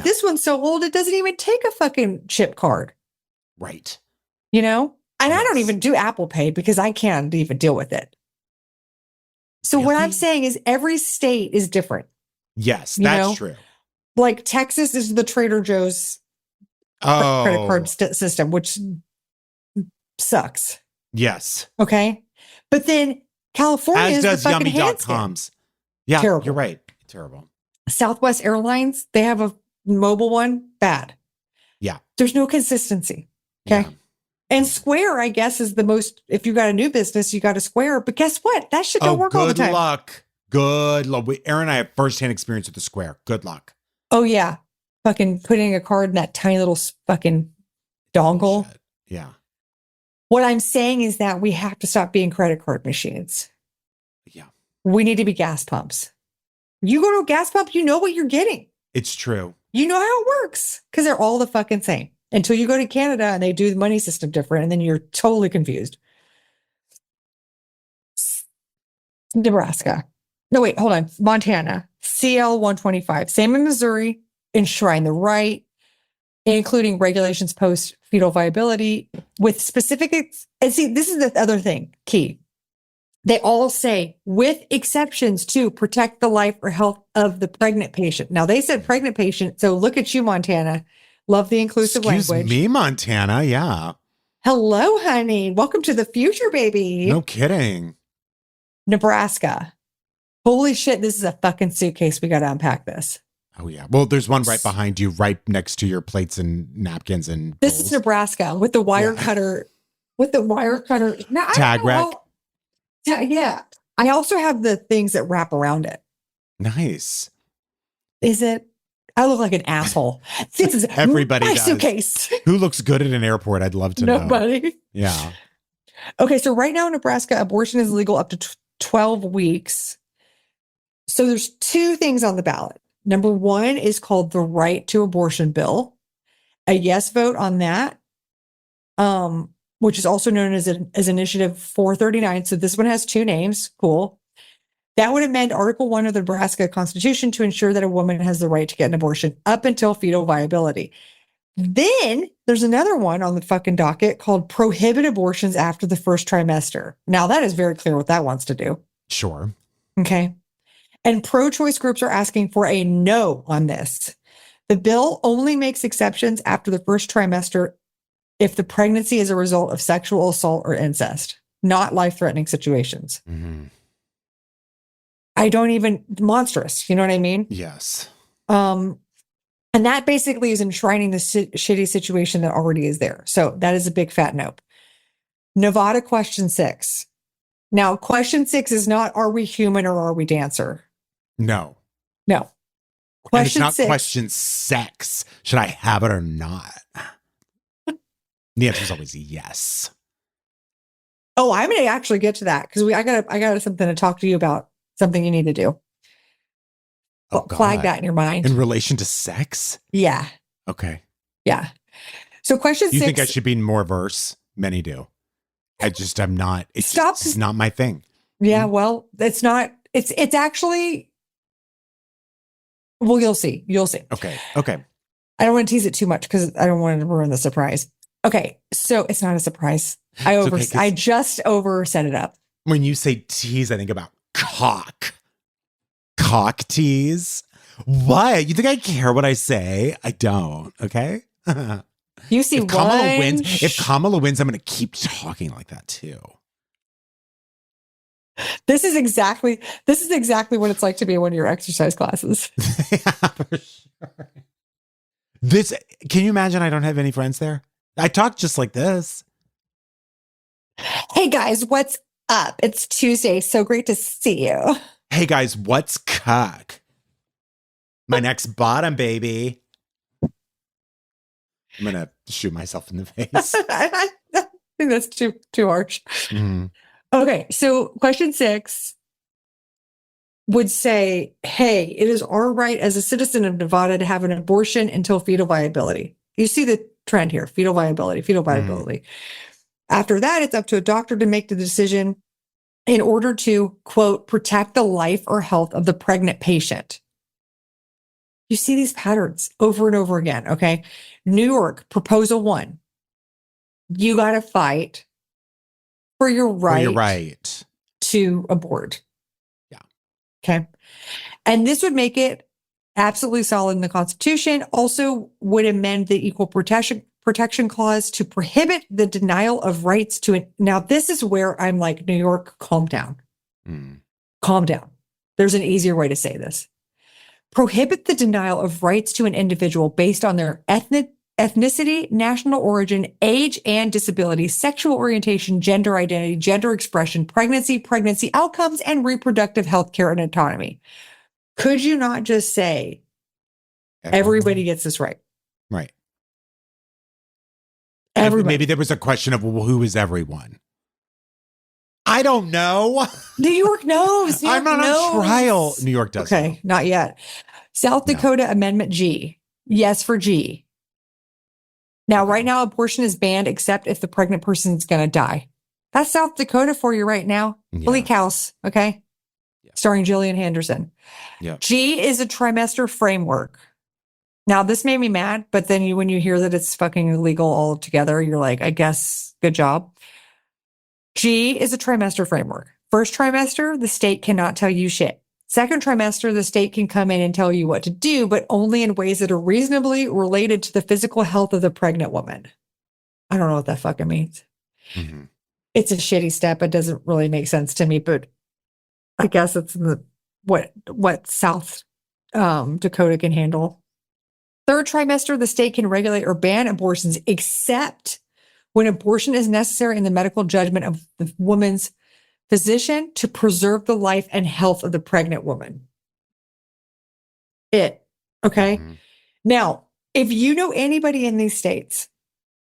This one's so old it doesn't even take a fucking chip card. Right. And I don't even do Apple Pay because I can't even deal with it. So what I'm saying is every state is different. Yes, that's true. Like Texas is the Trader Joe's credit card system, which sucks. Yes. Okay. But then California does the fucking yummy.coms. Yeah, terrible. You're right. Terrible. Southwest Airlines, they have a mobile one. Bad. Yeah. There's no consistency. Okay. Yeah. And Square, I guess, is the most, if you got a new business, you got a Square. But guess what? That shit don't work all the time. Good luck. Erin and I have firsthand experience with the Square. Good luck. Oh, yeah. Fucking putting a card in that tiny little fucking dongle. Shit. Yeah. What I'm saying is that we have to stop being credit card machines. Yeah. We need to be gas pumps. You go to a gas pump, you know what you're getting. It's true. You know how it works because they're all the fucking same until you go to Canada and they do the money system different. And then you're totally confused. Nebraska. No, wait, hold on. Montana, CL 125. Same in Missouri, enshrine the right, including regulations post fetal viability with specific. And see, this is the other thing, key. They all say with exceptions to protect the life or health of the pregnant patient. Now they said pregnant patient. So look at you, Montana. Love the inclusive language. Excuse me, Montana. Yeah. Hello, honey. Welcome to the future, baby. No kidding. Nebraska. Holy shit. This is a fucking suitcase. We got to unpack this. Oh yeah. Well, there's one right behind you, right next to your plates and napkins and this bowls. Is Nebraska with the wire cutter. With the wire cutter. Now, tag rack. Yeah. I also have the things that wrap around it. Nice. Is it? I look like an asshole. This is everybody my does. Suitcase. Who looks good at an airport? I'd love to know. Nobody. Yeah. Okay. So right now in Nebraska, abortion is legal up to 12 weeks. So there's two things on the ballot. Number one is called the Right to Abortion Bill. A yes vote on that. Which is also known as Initiative 439. So this one has two names. Cool. That would amend Article 1 of the Nebraska Constitution to ensure that a woman has the right to get an abortion up until fetal viability. Then there's another one on the fucking docket called Prohibit Abortions After the First Trimester. Now that is very clear what that wants to do. Sure. Okay. And pro-choice groups are asking for a no on this. The bill only makes exceptions after the first trimester if the pregnancy is a result of sexual assault or incest, not life-threatening situations. Mm-hmm. Monstrous. You know what I mean? Yes. And that basically is enshrining the shitty situation that already is there. So that is a big fat nope. Nevada question 6. Now, question 6 is not, are we human or are we dancer? No. Question and it's not 6. question sex. Should I have it or not? The answer is always yes. Oh, I'm going to actually get to that because I got something to talk to you about. Something you need to do. Oh, flag that in your mind. In relation to sex? Yeah. Okay. Yeah. So question 6. You think I should be more verse? Many do. I'm not. It's not my thing. Yeah. Well, it's not. It's actually. Well, you'll see. Okay. I don't want to tease it too much because I don't want to ruin the surprise. Okay. So it's not a surprise. I just over set it up. When you say tease, I think about cock tease. What? You think I care what I say? I don't. Okay. You see, if Kamala wins, I'm going to keep talking like that too. This is exactly what it's like to be in one of your exercise classes. Yeah, for sure. Can you imagine? I don't have any friends there. I talk just like this. Hey guys, what's up? It's Tuesday. So great to see you. Hey guys, what's cock? My next bottom, baby. I'm going to shoot myself in the face. I think that's too harsh. Mm-hmm. Okay. So question 6 would say, hey, it is our right as a citizen of Nevada to have an abortion until fetal viability. You see the trend here, fetal viability. Mm-hmm. After that, it's up to a doctor to make the decision in order to, quote, protect the life or health of the pregnant patient. You see these patterns over and over again, okay? New York, Proposal 1. You got to fight for your right to abort. Yeah. Okay. And this would make it absolutely solid in the Constitution. Also would amend the Equal Protection Clause to prohibit the denial of rights to it. Now, this is where I'm like, New York, calm down. Calm down. There's an easier way to say this. Prohibit the denial of rights to an individual based on their ethnicity, national origin, age and disability, sexual orientation, gender identity, gender expression, pregnancy outcomes, and reproductive health care and autonomy. Could you not just say everybody gets this right? Right. Everybody. Maybe there was a question of, well, who is everyone? I don't know. New York knows. I'm not on trial. New York does. Okay, not yet. South Dakota Amendment G. Yes for G. Now, right now, abortion is banned except if the pregnant person is going to die. That's South Dakota for you right now. Bleak House, okay? Yeah. Starring Gillian Henderson. Yeah. G is a trimester framework. Now, this made me mad, but then when you hear that it's fucking illegal altogether, you're like, I guess, good job. G is a trimester framework. First trimester, the state cannot tell you shit. Second trimester, the state can come in and tell you what to do, but only in ways that are reasonably related to the physical health of the pregnant woman. I don't know what that fucking means. Mm-hmm. It's a shitty step. It doesn't really make sense to me, but I guess it's what South Dakota can handle. Third trimester, the state can regulate or ban abortions except when abortion is necessary in the medical judgment of the woman's physician to preserve the life and health of the pregnant woman. Okay? Mm-hmm. Now, if you know anybody in these states,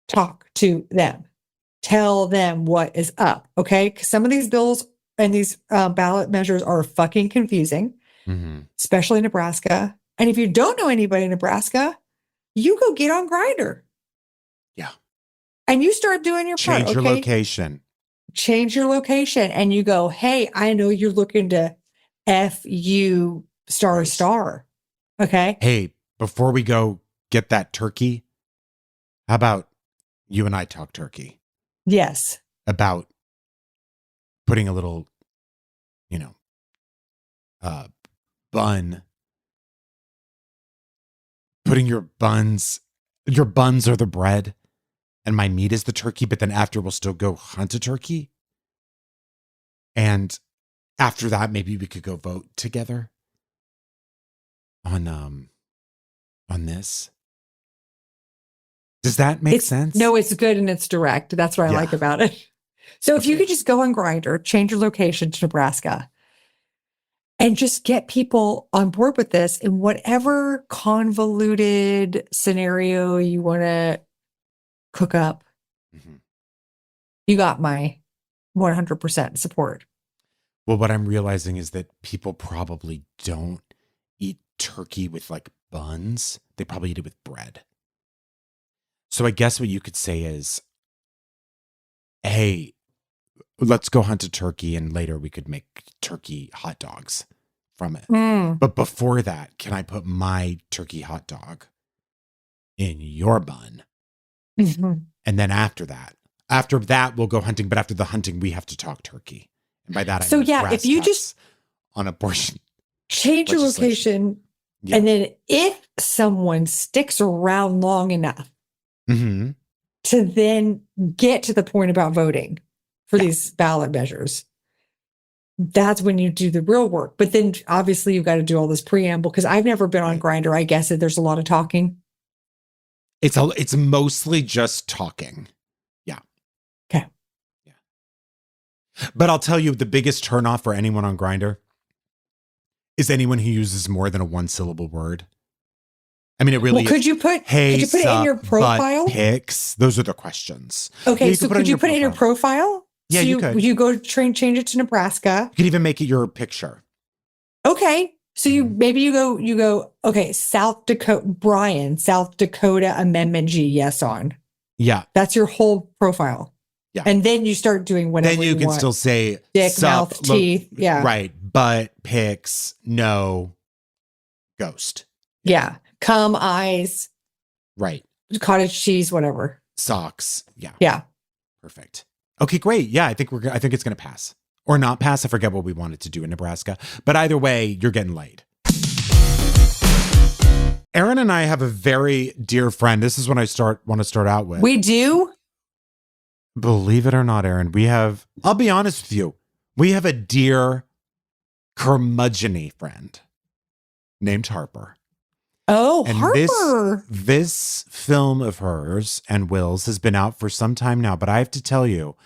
talk to them. Tell them what is up, okay? Because some of these bills and these ballot measures are fucking confusing, especially Nebraska. And if you don't know anybody in Nebraska, you go get on Grindr. Yeah. And you start doing your part. Change your location. Change your location. And you go, hey, I know you're looking to F you star. Okay. Hey, before we go get that turkey, how about you and I talk turkey? Yes. About putting a little, bun. Putting your buns are the bread and my meat is the turkey, but then after we'll still go hunt a turkey. And after that, maybe we could go vote together on this. Does that make sense? No, it's good and it's direct. That's what I like about it. So if you could just go on Grindr, change your location to Nebraska, and just get people on board with this in whatever convoluted scenario you want to cook up. Mm-hmm. You got my 100% support. Well, what I'm realizing is that people probably don't eat turkey with like buns. They probably eat it with bread. So I guess what you could say is, hey, let's go hunt a turkey and later we could make turkey hot dogs from it. But before that, can I put my turkey hot dog in your bun? Mm-hmm. And then after that, we'll go hunting. But after the hunting, we have to talk turkey. And by that, I mean if you just on abortion, change your location, and then if someone sticks around long enough to then get to the point about voting for these ballot measures, that's when you do the real work. But then obviously you've got to do all this preamble, because I've never been on Grindr. I guess that there's a lot of talking. It's mostly just talking. Yeah. Okay. Yeah. But I'll tell you, the biggest turnoff for anyone on Grindr is anyone who uses more than a one-syllable word. I mean, it really is. Could you put it in your profile? Pics. Those are the questions. Okay, so could you put it in your profile? Yeah, so you could. You go change it to Nebraska. You could even make it your picture. Okay. So you go, okay, South Dakota, Bryan, South Dakota Amendment G, yes on. Yeah. That's your whole profile. Yeah. And then you start doing whatever you want. Then you can still say dick, mouth, teeth. Yeah. Right. Butt, pics, no, ghost. Yeah. Cum, eyes. Right. Cottage cheese, whatever. Socks. Yeah. Yeah. Perfect. Okay, great. Yeah, I think it's going to pass. Or not pass. I forget what we wanted to do in Nebraska. But either way, you're getting laid. Erin and I have a very dear friend. This is what I want to start out with. We do? Believe it or not, Erin, I'll be honest with you. We have a dear curmudgeon-y friend named Harper. Oh, and Harper. This film of hers and Will's has been out for some time now, but I have to tell you,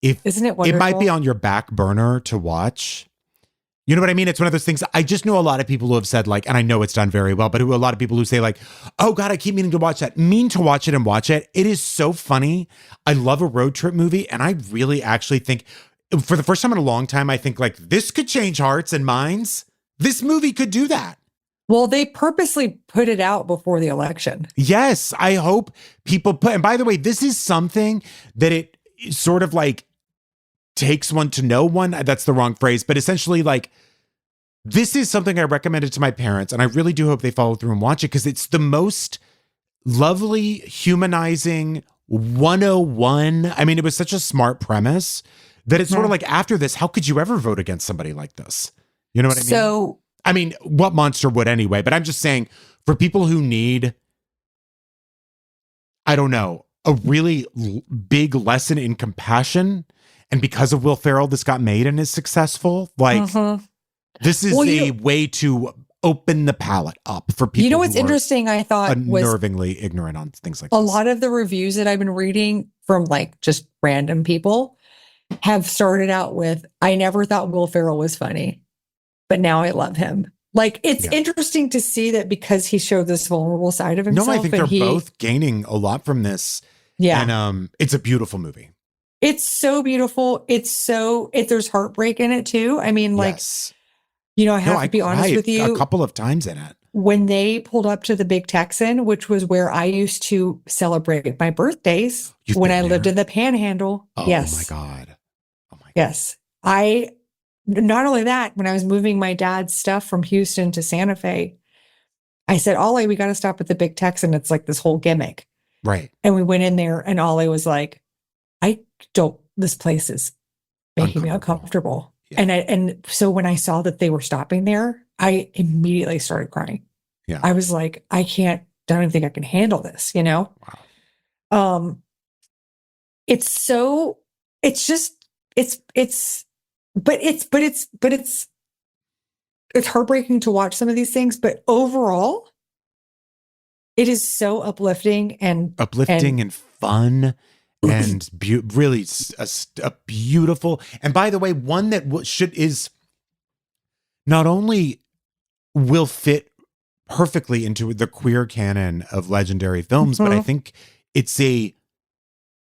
isn't it wonderful? It might be on your back burner to watch. You know what I mean? It's one of those things. I just know a lot of people who have said like, and I know it's done very well, but a lot of people who say like, oh God, I keep meaning to watch that. Mean to watch it and watch it. It is so funny. I love a road trip movie. And I really actually think for the first time in a long time, I think like this could change hearts and minds. This movie could do that. Well, they purposely put it out before the election. Yes. I hope people put, and by the way, this is something that it sort of like takes one to know one. That's the wrong phrase, but essentially like this is something I recommended to my parents, and I really do hope they follow through and watch it because it's the most lovely, humanizing 101. I mean, it was such a smart premise that it's sort of like after this, how could you ever vote against somebody like this? You know what I mean? So, I mean, what monster would anyway? But I'm just saying for people who need, I don't know, a really big lesson in compassion. And because of Will Ferrell, this got made and is successful. Like, this is a way to open the palette up for people. You know what's interesting? I thought unnervingly ignorant on things like this. A lot of the reviews that I've been reading from like just random people have started out with, I never thought Will Ferrell was funny, but now I love him. Like, it's interesting to see that because he showed this vulnerable side of himself. No, I think they're both gaining a lot from this. Yeah. And it's a beautiful movie. It's so beautiful. There's heartbreak in it too. I mean, like, you know, I have to be honest with you. A couple of times in it. When they pulled up to the Big Texan, which was where I used to celebrate my birthdays when I lived in the Panhandle. Oh yes. My God. Oh my God. Yes. Not only that, when I was moving my dad's stuff from Houston to Santa Fe, I said, Ollie, we got to stop at the Big Texan. It's like this whole gimmick. Right. And we went in there and Ollie was like, this place is making me uncomfortable. Yeah. And so when I saw that they were stopping there, I immediately started crying. Yeah. I was like, I don't even think I can handle this, you know? Wow. It's heartbreaking to watch some of these things, but overall it is so uplifting and fun. And really a beautiful, and by the way, one that is not only will fit perfectly into the queer canon of legendary films, but I think it's a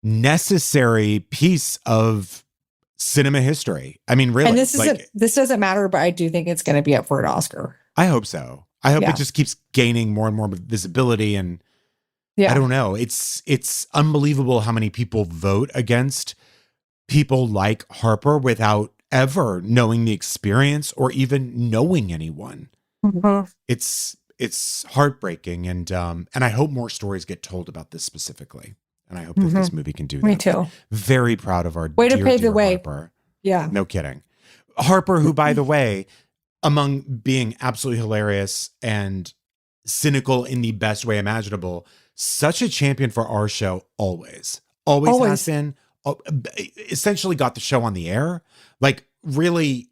necessary piece of cinema history. I mean, really. And this doesn't matter, but I do think it's going to be up for an Oscar. I hope so. I hope it just keeps gaining more and more visibility and. Yeah. I don't know. It's unbelievable how many people vote against people like Harper without ever knowing the experience or even knowing anyone. Mm-hmm. It's heartbreaking, and I hope more stories get told about this specifically. And I hope that this movie can do that. Me too. Very proud of our way to pave the way. Harper. Yeah, no kidding. Harper, who, by the way, among being absolutely hilarious and cynical in the best way imaginable. Such a champion for our show, always has been, essentially got the show on the air. Like really,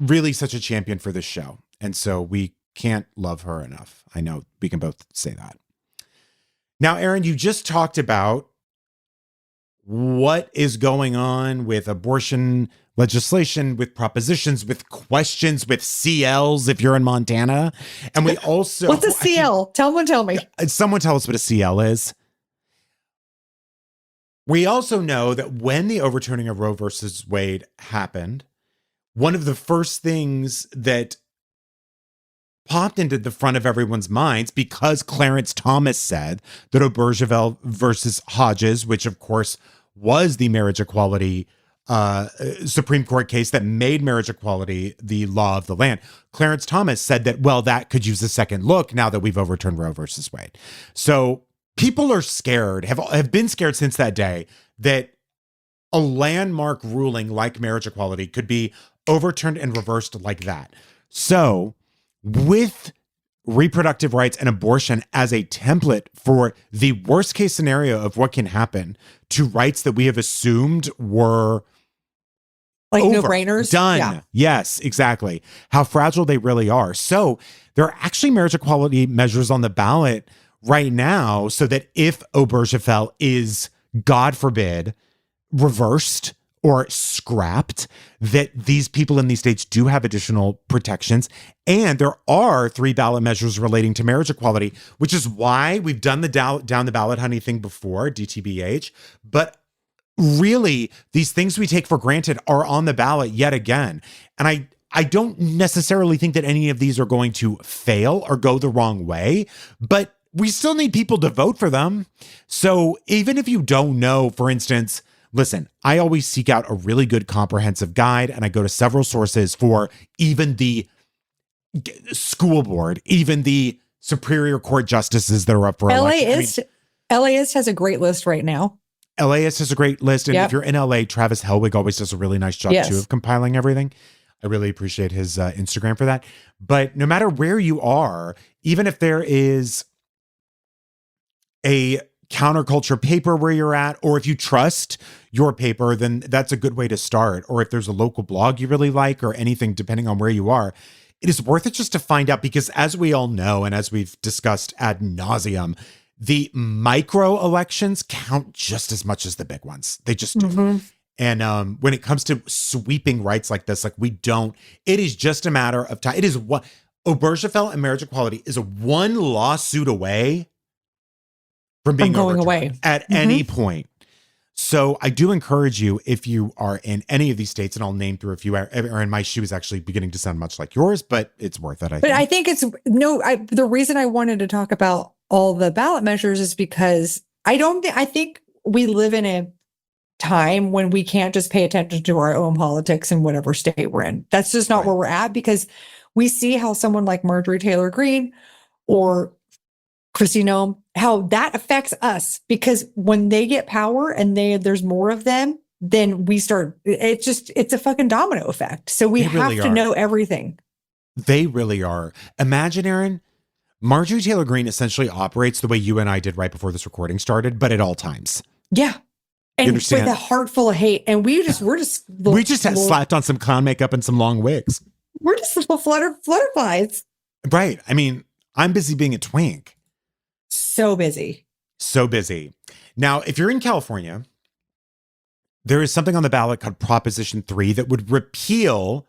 really such a champion for this show. And so we can't love her enough. I know we can both say that. Now, Erin, you just talked about what is going on with abortion legislation, with propositions, with questions, with CLs if you're in Montana. And we also... What's a CL? Tell me. Someone tell us what a CL is. We also know that when the overturning of Roe versus Wade happened, one of the first things that popped into the front of everyone's minds, because Clarence Thomas said that Obergefell versus Hodges, which of course was the marriage equality Supreme Court case that made marriage equality the law of the land. Clarence Thomas said that, well, that could use a second look now that we've overturned Roe versus Wade. So people are scared, have been scared since that day, that a landmark ruling like marriage equality could be overturned and reversed like that. So with reproductive rights and abortion as a template for the worst case scenario of what can happen to rights that we have assumed were like over, no-brainers. Done. Yeah. Yes, exactly. How fragile they really are. So there are actually marriage equality measures on the ballot right now so that if Obergefell is, God forbid, reversed or scrapped, that these people in these states do have additional protections. And there are 3 ballot measures relating to marriage equality, which is why we've done the down the ballot honey thing before, DTBH. But really, these things we take for granted are on the ballot yet again. And I don't necessarily think that any of these are going to fail or go the wrong way, but we still need people to vote for them. So even if you don't know, for instance, listen, I always seek out a really good comprehensive guide, and I go to several sources for even the school board, even the Superior Court justices that are up for election. LAist has a great list right now. LAist has a great list. And if you're in LA, Travis Helwig always does a really nice job too of compiling everything. I really appreciate his Instagram for that. But no matter where you are, even if there is a counterculture paper where you're at, or if you trust your paper, then that's a good way to start. Or if there's a local blog you really like or anything, depending on where you are, it is worth it just to find out, because as we all know, and as we've discussed ad nauseum, the micro elections count just as much as the big ones. They just do. Mm-hmm. And when it comes to sweeping rights like this, like it is just a matter of time. It is what Obergefell and marriage equality is one lawsuit away from being going away at any point. So I do encourage you, if you are in any of these states, and I'll name through a few. Erin, my shoe is actually beginning to sound much like yours, but it's worth it. I think it's the reason I wanted to talk about all the ballot measures is because I think we live in a time when we can't just pay attention to our own politics in whatever state we're in. That's just not where we're at, because we see how someone like Marjorie Taylor Greene or Kristi Noem, how that affects us, because when they get power and there's more of them, then we start, it's a fucking domino effect. So we have to know everything. They really are. Imagine, Erin, Marjorie Taylor Greene essentially operates the way you and I did right before this recording started, but at all times. Yeah. And with a heart full of hate. And we just slapped on some clown makeup and some long wigs. We're just little flutterflies. Right. I mean, I'm busy being a twink. So busy. Now, if you're in California, there is something on the ballot called Proposition 3 that would repeal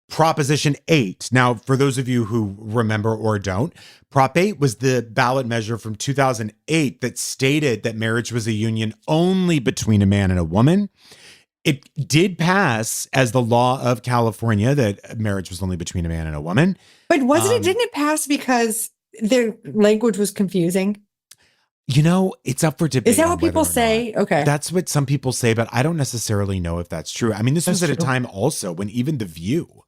Proposition 8. Now, for those of you who remember or don't, Prop 8 was the ballot measure from 2008 that stated that marriage was a union only between a man and a woman. It did pass as the law of California that marriage was only between a man and a woman. But didn't it pass because their language was confusing? You know, it's up for debate. Is that what people say? Okay. That's what some people say, but I don't necessarily know if that's true. I mean, this was at a time also when even The View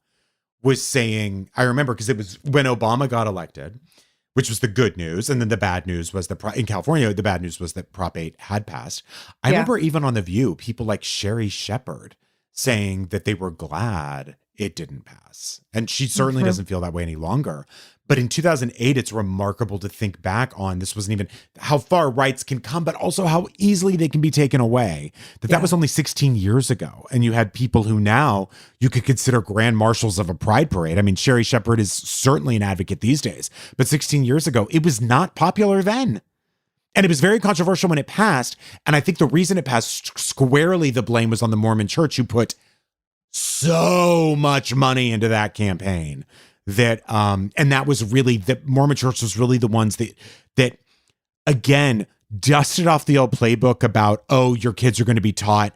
was saying, I remember, because it was when Obama got elected, which was the good news. And then the bad news was in California, the bad news was that Prop 8 had passed. I remember even on The View, people like Sherry Shepherd saying that they were glad it didn't pass. And she certainly doesn't feel that way any longer. But in 2008, it's remarkable to think back on. This wasn't even how far rights can come, but also how easily they can be taken away. That was only 16 years ago. And you had people who now you could consider grand marshals of a pride parade. I mean, Sherry Shepherd is certainly an advocate these days, but 16 years ago, it was not popular then. And it was very controversial when it passed. And I think the reason it passed squarely, the blame was on the Mormon Church, who put so much money into that campaign. That and that was really, the Mormon Church was really the ones that again dusted off the old playbook about, oh, your kids are going to be taught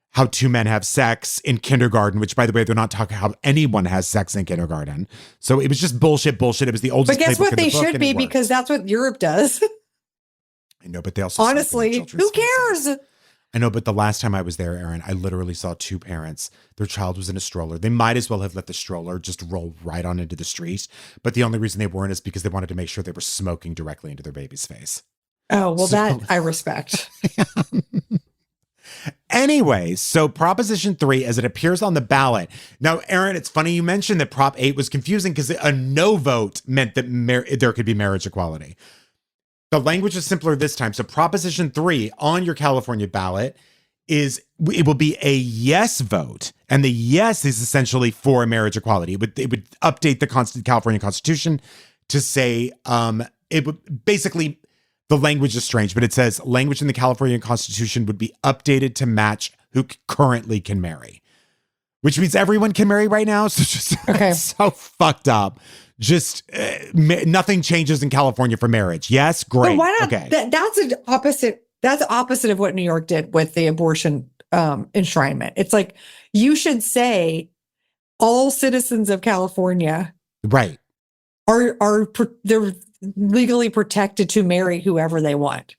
how two men have sex in kindergarten, which, by the way, they're not talking how anyone has sex in kindergarten. So it was just bullshit. It was the oldest. But guess what? They should be, because that's what Europe does. I know, but they also honestly, who cares? I know, but the last time I was there, Erin, I literally saw two parents. Their child was in a stroller. They might as well have let the stroller just roll right on into the street. But the only reason they weren't is because they wanted to make sure they were smoking directly into their baby's face. Oh, well, that I respect. Anyway, so Proposition 3, as it appears on the ballot. Now, Erin, it's funny you mentioned that Prop 8 was confusing because a no vote meant that there could be marriage equality. The language is simpler this time. So Proposition 3 on your California ballot it will be a yes vote. And the yes is essentially for marriage equality. It would update the California Constitution to say, it would basically, the language is strange, but it says language in the California Constitution would be updated to match who currently can marry, which means everyone can marry right now. So just so fucked up. Just nothing changes in California for marriage. Yes, great. But why not? Okay. That's an opposite. That's opposite of what New York did with the abortion enshrinement. It's like you should say all citizens of California, right, they're legally protected to marry whoever they want.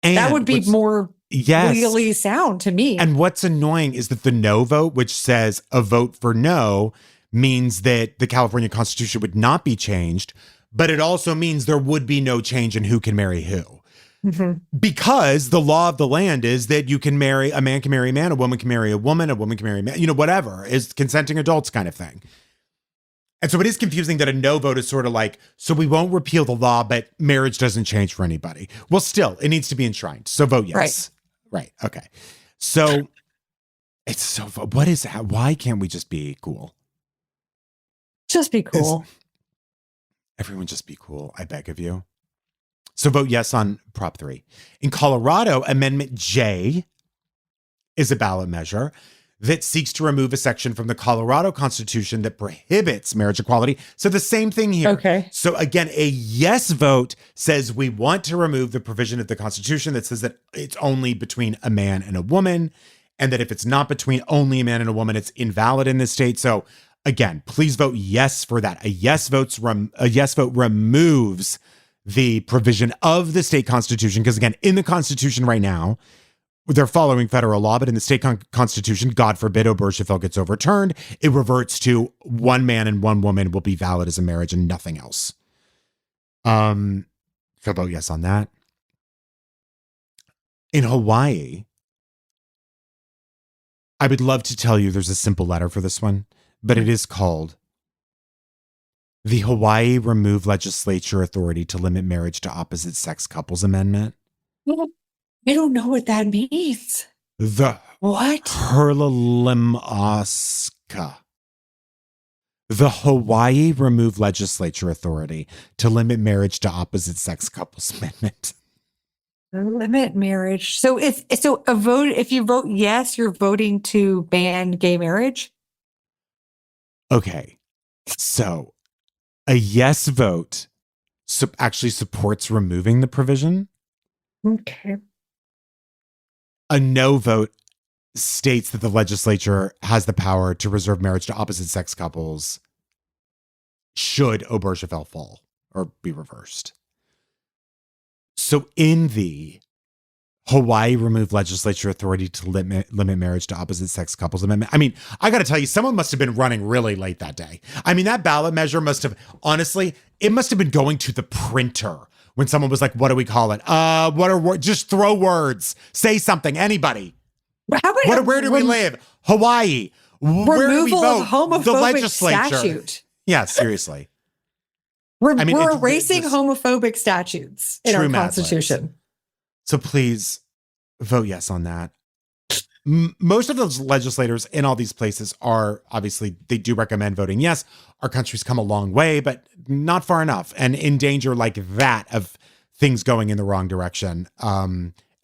And that would be more legally sound to me. And what's annoying is that the no vote, which says a vote for no, means that the California Constitution would not be changed, but it also means there would be no change in who can marry who. Mm-hmm. Because the law of the land is that you can marry, a man can marry a man, a woman can marry a woman can marry a man, whatever, is consenting adults kind of thing. And so it is confusing that a no vote is sort of like, so we won't repeal the law, but marriage doesn't change for anybody. Well, still, it needs to be enshrined. So vote yes. Right. Okay. So it's so, why can't we just be cool? Just be cool. Everyone just be cool. I beg of you. So vote yes on Prop 3. In Colorado, Amendment J is a ballot measure that seeks to remove a section from the Colorado Constitution that prohibits marriage equality. So the same thing here. Okay. So again, a yes vote says we want to remove the provision of the Constitution that says that it's only between a man and a woman, and that if it's not between only a man and a woman, it's invalid in this state. So again, please vote yes for that. A yes vote removes the provision of the state constitution. Because again, in the Constitution right now, they're following federal law, but in the state constitution, God forbid Obergefell gets overturned, it reverts to one man and one woman will be valid as a marriage and nothing else. So vote yes on that. In Hawaii, I would love to tell you there's a simple letter for this one, but it is called the Hawaii Remove Legislature Authority to Limit Marriage to Opposite Sex Couples Amendment. I don't know what that means. The what? Herlalimaska. The Hawaii Remove Legislature Authority to Limit Marriage to Opposite Sex Couples Amendment. Limit marriage. So a vote. If you vote yes, you're voting to ban gay marriage. Okay, so a yes vote actually supports removing the provision. Okay. A no vote states that the legislature has the power to reserve marriage to opposite sex couples should Obergefell fall or be reversed. So in the Hawaii Remove Legislature Authority to limit marriage to opposite sex couples amendment, I mean, I got to tell you, someone must have been running really late that day. I mean, that ballot measure must have, honestly, it must have been going to the printer when someone was like, what do we call it? Just throw words, say something, anybody. Where do we live? Hawaii. Where do we vote? Homophobic the legislature. Statute. Yeah, seriously. We're erasing homophobic statutes in our Constitution. So please vote yes on that. Most of those legislators in all these places are obviously, they do recommend voting yes. Our country's come a long way, but not far enough, and in danger like that of things going in the wrong direction.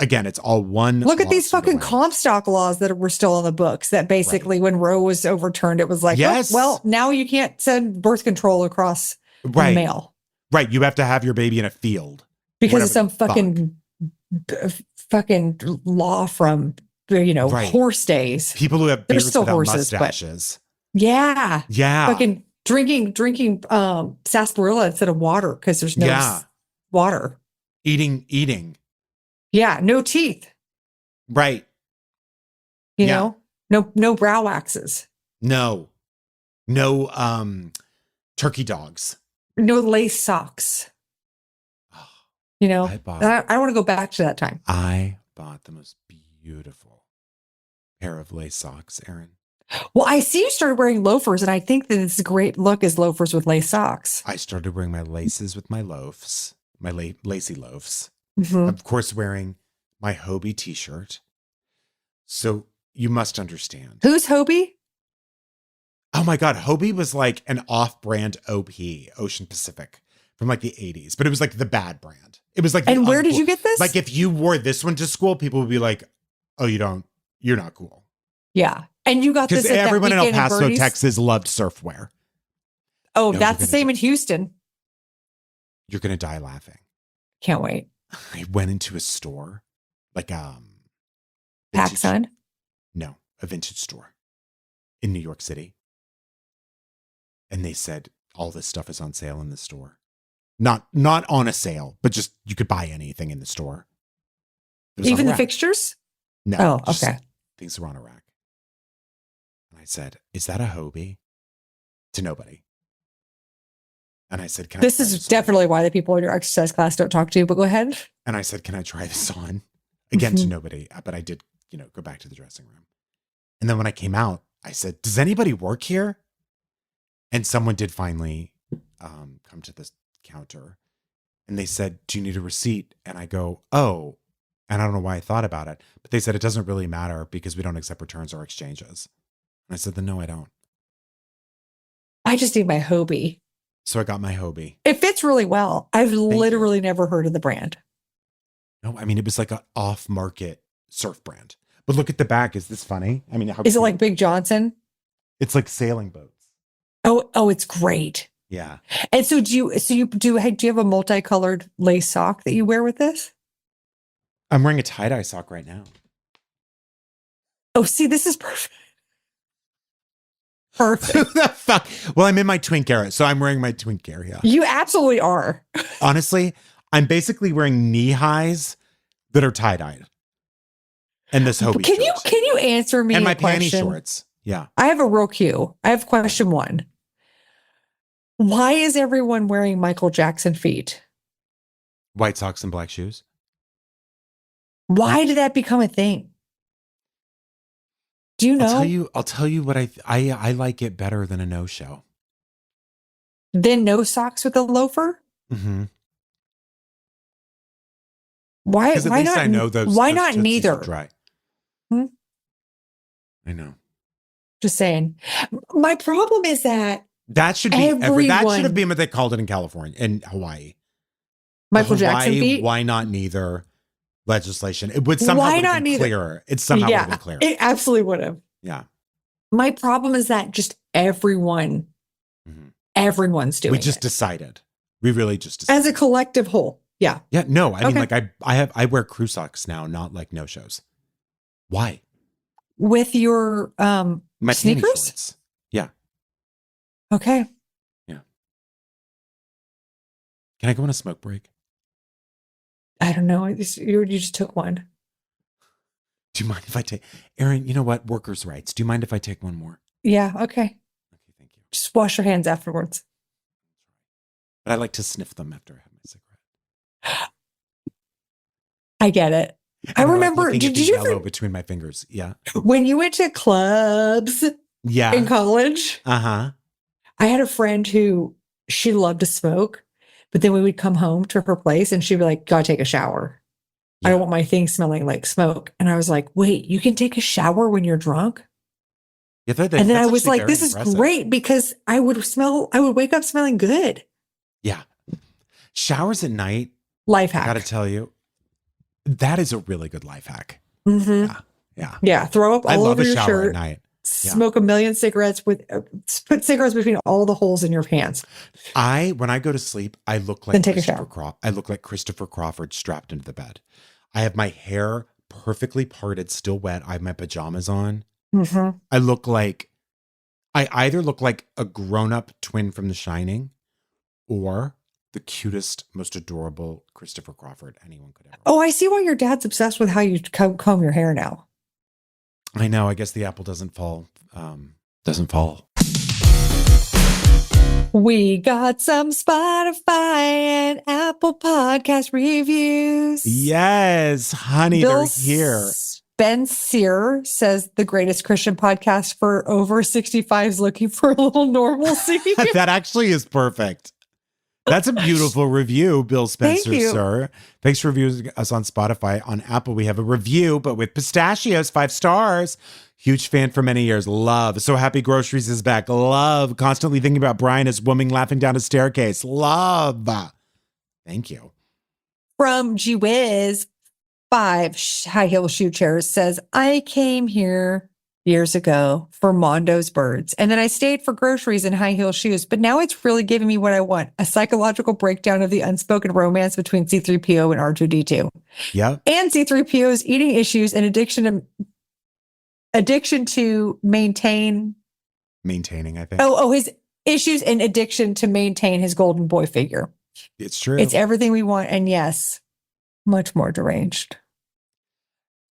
Again, it's all one. Look at these fucking Comstock laws that were still on the books that basically when Roe was overturned, it was like, yes. well, now you can't send birth control across the mail. Right. You have to have your baby in a field. Because of some fucking law from, horse days. People who have beards without horses, mustaches. Yeah. Fucking drinking sarsaparilla instead of water because there's no water. Eating. Yeah, no teeth. Right. You know? No brow waxes. No turkey dogs. No lace socks. I don't want to go back to that time. I bought the most beautiful pair of lace socks, Erin. Well, I see you started wearing loafers, and I think that it's a great look as loafers with lace socks. I started wearing my laces with my loafs, my lacy loafs. Mm-hmm. Of course, wearing my Hobie t-shirt. So you must understand. Who's Hobie? Oh my God. Hobie was like an off-brand OP, Ocean Pacific, from like the 80s, but it was like the bad brand. It was like, and where did you get this? Like if you wore this one to school, people would be like, oh, you're not cool. Yeah. And you got this because at everyone that in El weekend Paso, Bernie's? Texas loved surfwear. Oh, no, that's the same in Houston. You're going to die laughing. Can't wait. I went into a store, like PacSun? No, a vintage store in New York City. And they said all this stuff is on sale in the store. Not on a sale, but just you could buy anything in the store. Even the fixtures? No. Oh, okay. Things were on a rack. And I said, "Is that a Hobie?" To nobody. And I said, this is definitely why the people in your exercise class don't talk to you, but go ahead. And I said, "Can I try this on?" Again, to nobody. But I did, go back to the dressing room. And then when I came out, I said, "Does anybody work here?" And someone did finally come to the counter. And they said, "Do you need a receipt?" And I go, "Oh." And I don't know why I thought about it. But they said, "It doesn't really matter because we don't accept returns or exchanges." And I said, "Then no, I don't." I just need my Hobie. So I got my Hobie. It fits really well. I've literally never heard of the brand. No, I mean, it was like an off-market surf brand. But look at the back. Is this funny? I mean, is it like Big Johnson? It's like sailing boats. Oh, it's great. Yeah. And so do you have a multicolored lace sock that you wear with this? I'm wearing a tie-dye sock right now. Oh, see, this is perfect. Perfect. Who the fuck? Well, I'm in my twink era, so I'm wearing my twink area. You absolutely are. Honestly, I'm basically wearing knee highs that are tie-dyed. And this Hobie Can you answer me and my question? panty shorts. Yeah. I have a real cue. I have question 1. Why is everyone wearing Michael Jackson feet? White socks and black shoes. Why did that become a thing? Do you know? I'll tell you what I like it better than a no-show. Then no socks with a loafer? Mm-hmm. Why? Because at why least not? I know those. Why those not tootsies neither? are dry. I know. Just saying. My problem is that that should be that should have been what they called it in California, in Hawaii. Michael Jackson feet. Why not neither? Legislation. It would somehow have been clearer. It somehow would have been clearer. It absolutely would have. Yeah. My problem is that just everyone's doing it. We just decided. We really just decided. As a collective whole. Yeah. Yeah. No, I mean, like I wear crew socks now, not like no shows. Why? With your my sneakers? Yeah. Okay. Yeah. Can I go on a smoke break? I don't know. You just took one. Do you mind if I take, Erin, you know what? Workers' rights. Do you mind if I take one more? Yeah. Okay. Okay, thank you. Just wash your hands afterwards. But I like to sniff them after I have my cigarette. I get it. I remember, did you ever between my fingers? Yeah. When you went to clubs in college? Uh-huh. I had a friend who she loved to smoke. But then we would come home to her place and she'd be like, "Gotta take a shower. I don't want my thing smelling like smoke." And I was like, "Wait, you can take a shower when you're drunk?" Yeah, and then I was like, "This is great," because I would wake up smelling good. Yeah. Showers at night. Life hack. I gotta tell you, that is a really good life hack. Mm-hmm. Yeah. Yeah. Throw up all over your shirt. At night. Smoke a million cigarettes put cigarettes between all the holes in your pants. When I go to sleep, I look like take a shower. I look like Christopher Crawford strapped into the bed. I have my hair perfectly parted, still wet. I have my pajamas on. Mm-hmm. I either look like a grown-up twin from The Shining or the cutest, most adorable Christopher Crawford anyone could ever. Oh, I see why your dad's obsessed with how you comb your hair now. I know. I guess the apple doesn't fall. We got some Spotify and Apple podcast reviews. Yes, honey, they're here. Spencer says the greatest Christian podcast for over 65s looking for a little normalcy. That actually is perfect. That's a beautiful review, Bill Spencer, sir. Thanks for reviewing us on Spotify. On Apple, we have a review, but with pistachios, 5 stars. Huge fan for many years. Love. So happy groceries is back. Love. Constantly thinking about Bryan as woman laughing down a staircase. Love. Thank you. From G-Wiz, 5 high heel shoe chairs says, I came here years ago for Mondo's birds. And then I stayed for groceries and high heel shoes. But now it's really giving me what I want, a psychological breakdown of the unspoken romance between C-3PO and R2-D2. Yeah. And C-3PO's eating issues and addiction to maintaining, I think. His issues and addiction to maintain his golden boy figure. It's true. It's everything we want. And yes, much more deranged.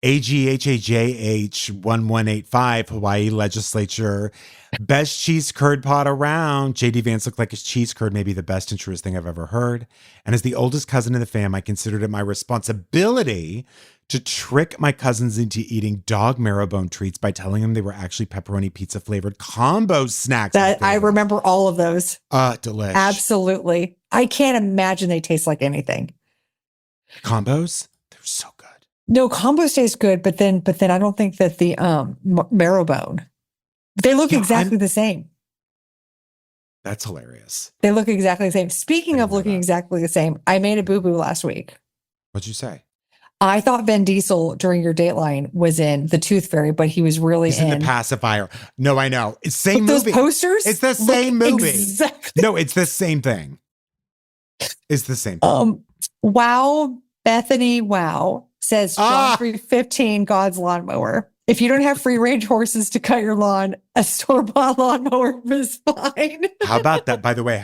AGHAJH1185, Hawaii legislature. Best cheese curd pot around. JD Vance looked like his cheese curd may be the best and truest thing I've ever heard. And as the oldest cousin in the fam, I considered it my responsibility to trick my cousins into eating dog marrowbone treats by telling them they were actually pepperoni pizza flavored combo snacks. That I remember all of those. Delish. Absolutely. I can't imagine they taste like anything. Combos? They're so good. No, combos taste good, but then I don't think that the marrowbone. They look exactly the same. That's hilarious. They look exactly the same. Speaking of looking exactly the same, I made a boo-boo last week. What'd you say? I thought Vin Diesel during your Dateline was in The Tooth Fairy, but he was really He's in The Pacifier. No, I know. It's the same movie. Those posters? It's the same movie. Exactly. No, it's the same thing. It's the same thing. Wow, Bethany, wow, says John 3:15, God's lawnmower. If you don't have free range horses to cut your lawn, a store-bought lawnmower is fine. How about that? By the way,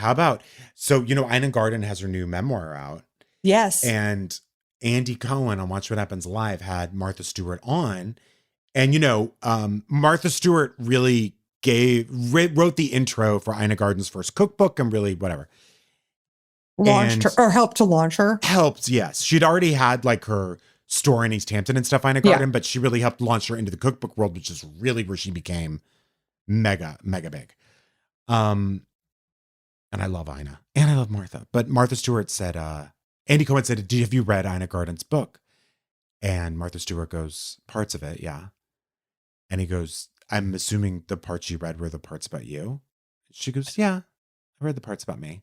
so, Ina Garten has her new memoir out. Yes. And Andy Cohen on Watch What Happens Live had Martha Stewart on. And, Martha Stewart really wrote the intro for Ina Garten's first cookbook and really whatever. Launched her, or helped to launch her. Helped, yes. She'd already had like her store in East Hampton and stuff, Ina Garten, but she really helped launch her into the cookbook world, which is really where she became mega, mega big. And I love Ina and I love Martha. But Martha Stewart said, Andy Cohen said, have you read Ina Garten's book? And Martha Stewart goes, parts of it, yeah. And he goes, I'm assuming the parts you read were the parts about you. She goes, yeah, I read the parts about me.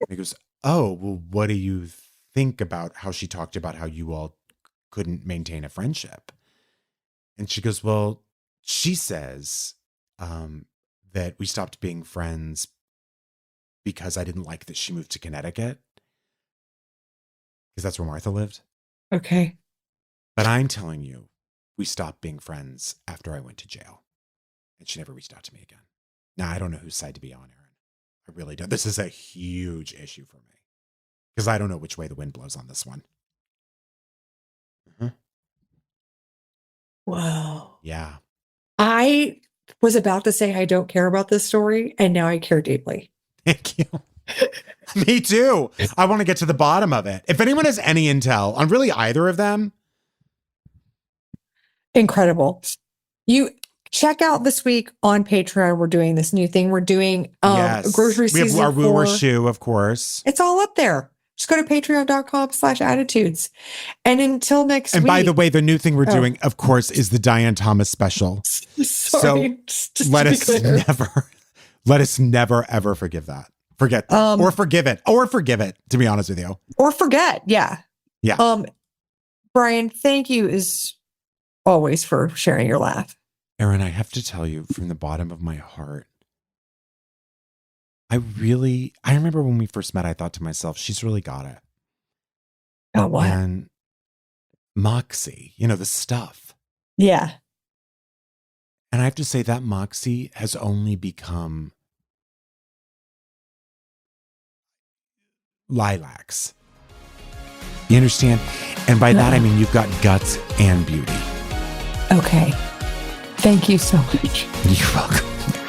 And he goes, oh, well, what do you think about how she talked about how you all couldn't maintain a friendship? And she goes, well, she says that we stopped being friends because I didn't like that she moved to Connecticut. Because that's where Martha lived. Okay. But I'm telling you, we stopped being friends after I went to jail. And she never reached out to me again. Now, I don't know whose side to be on, Erin. I really don't. This is a huge issue for me. Because I don't know which way the wind blows on this one. Mm-hmm. Wow. Yeah. I was about to say I don't care about this story, and now I care deeply. Thank you. Me too. I want to get to the bottom of it. If anyone has any intel on really either of them. Incredible. You check out this week on Patreon. We're doing this new thing. We're doing grocery season. We have our Wooer shoe, of course. It's all up there. Just go to patreon.com/attitudes. And until next week. And by the way, the new thing we're doing, of course, is the Diane Thomas special. Sorry. So let us never, ever forgive that. Forget that. Or forgive it. Or forgive it, to be honest with you. Or forget. Yeah. Yeah. Brian, thank you as always for sharing your laugh. Erin, I have to tell you from the bottom of my heart, I remember when we first met, I thought to myself, she's really got it. Oh, what? And moxie, the stuff. Yeah. And I have to say that moxie has only become lilacs. You understand? And by that, I mean, you've got guts and beauty. Okay. Thank you so much. You're welcome.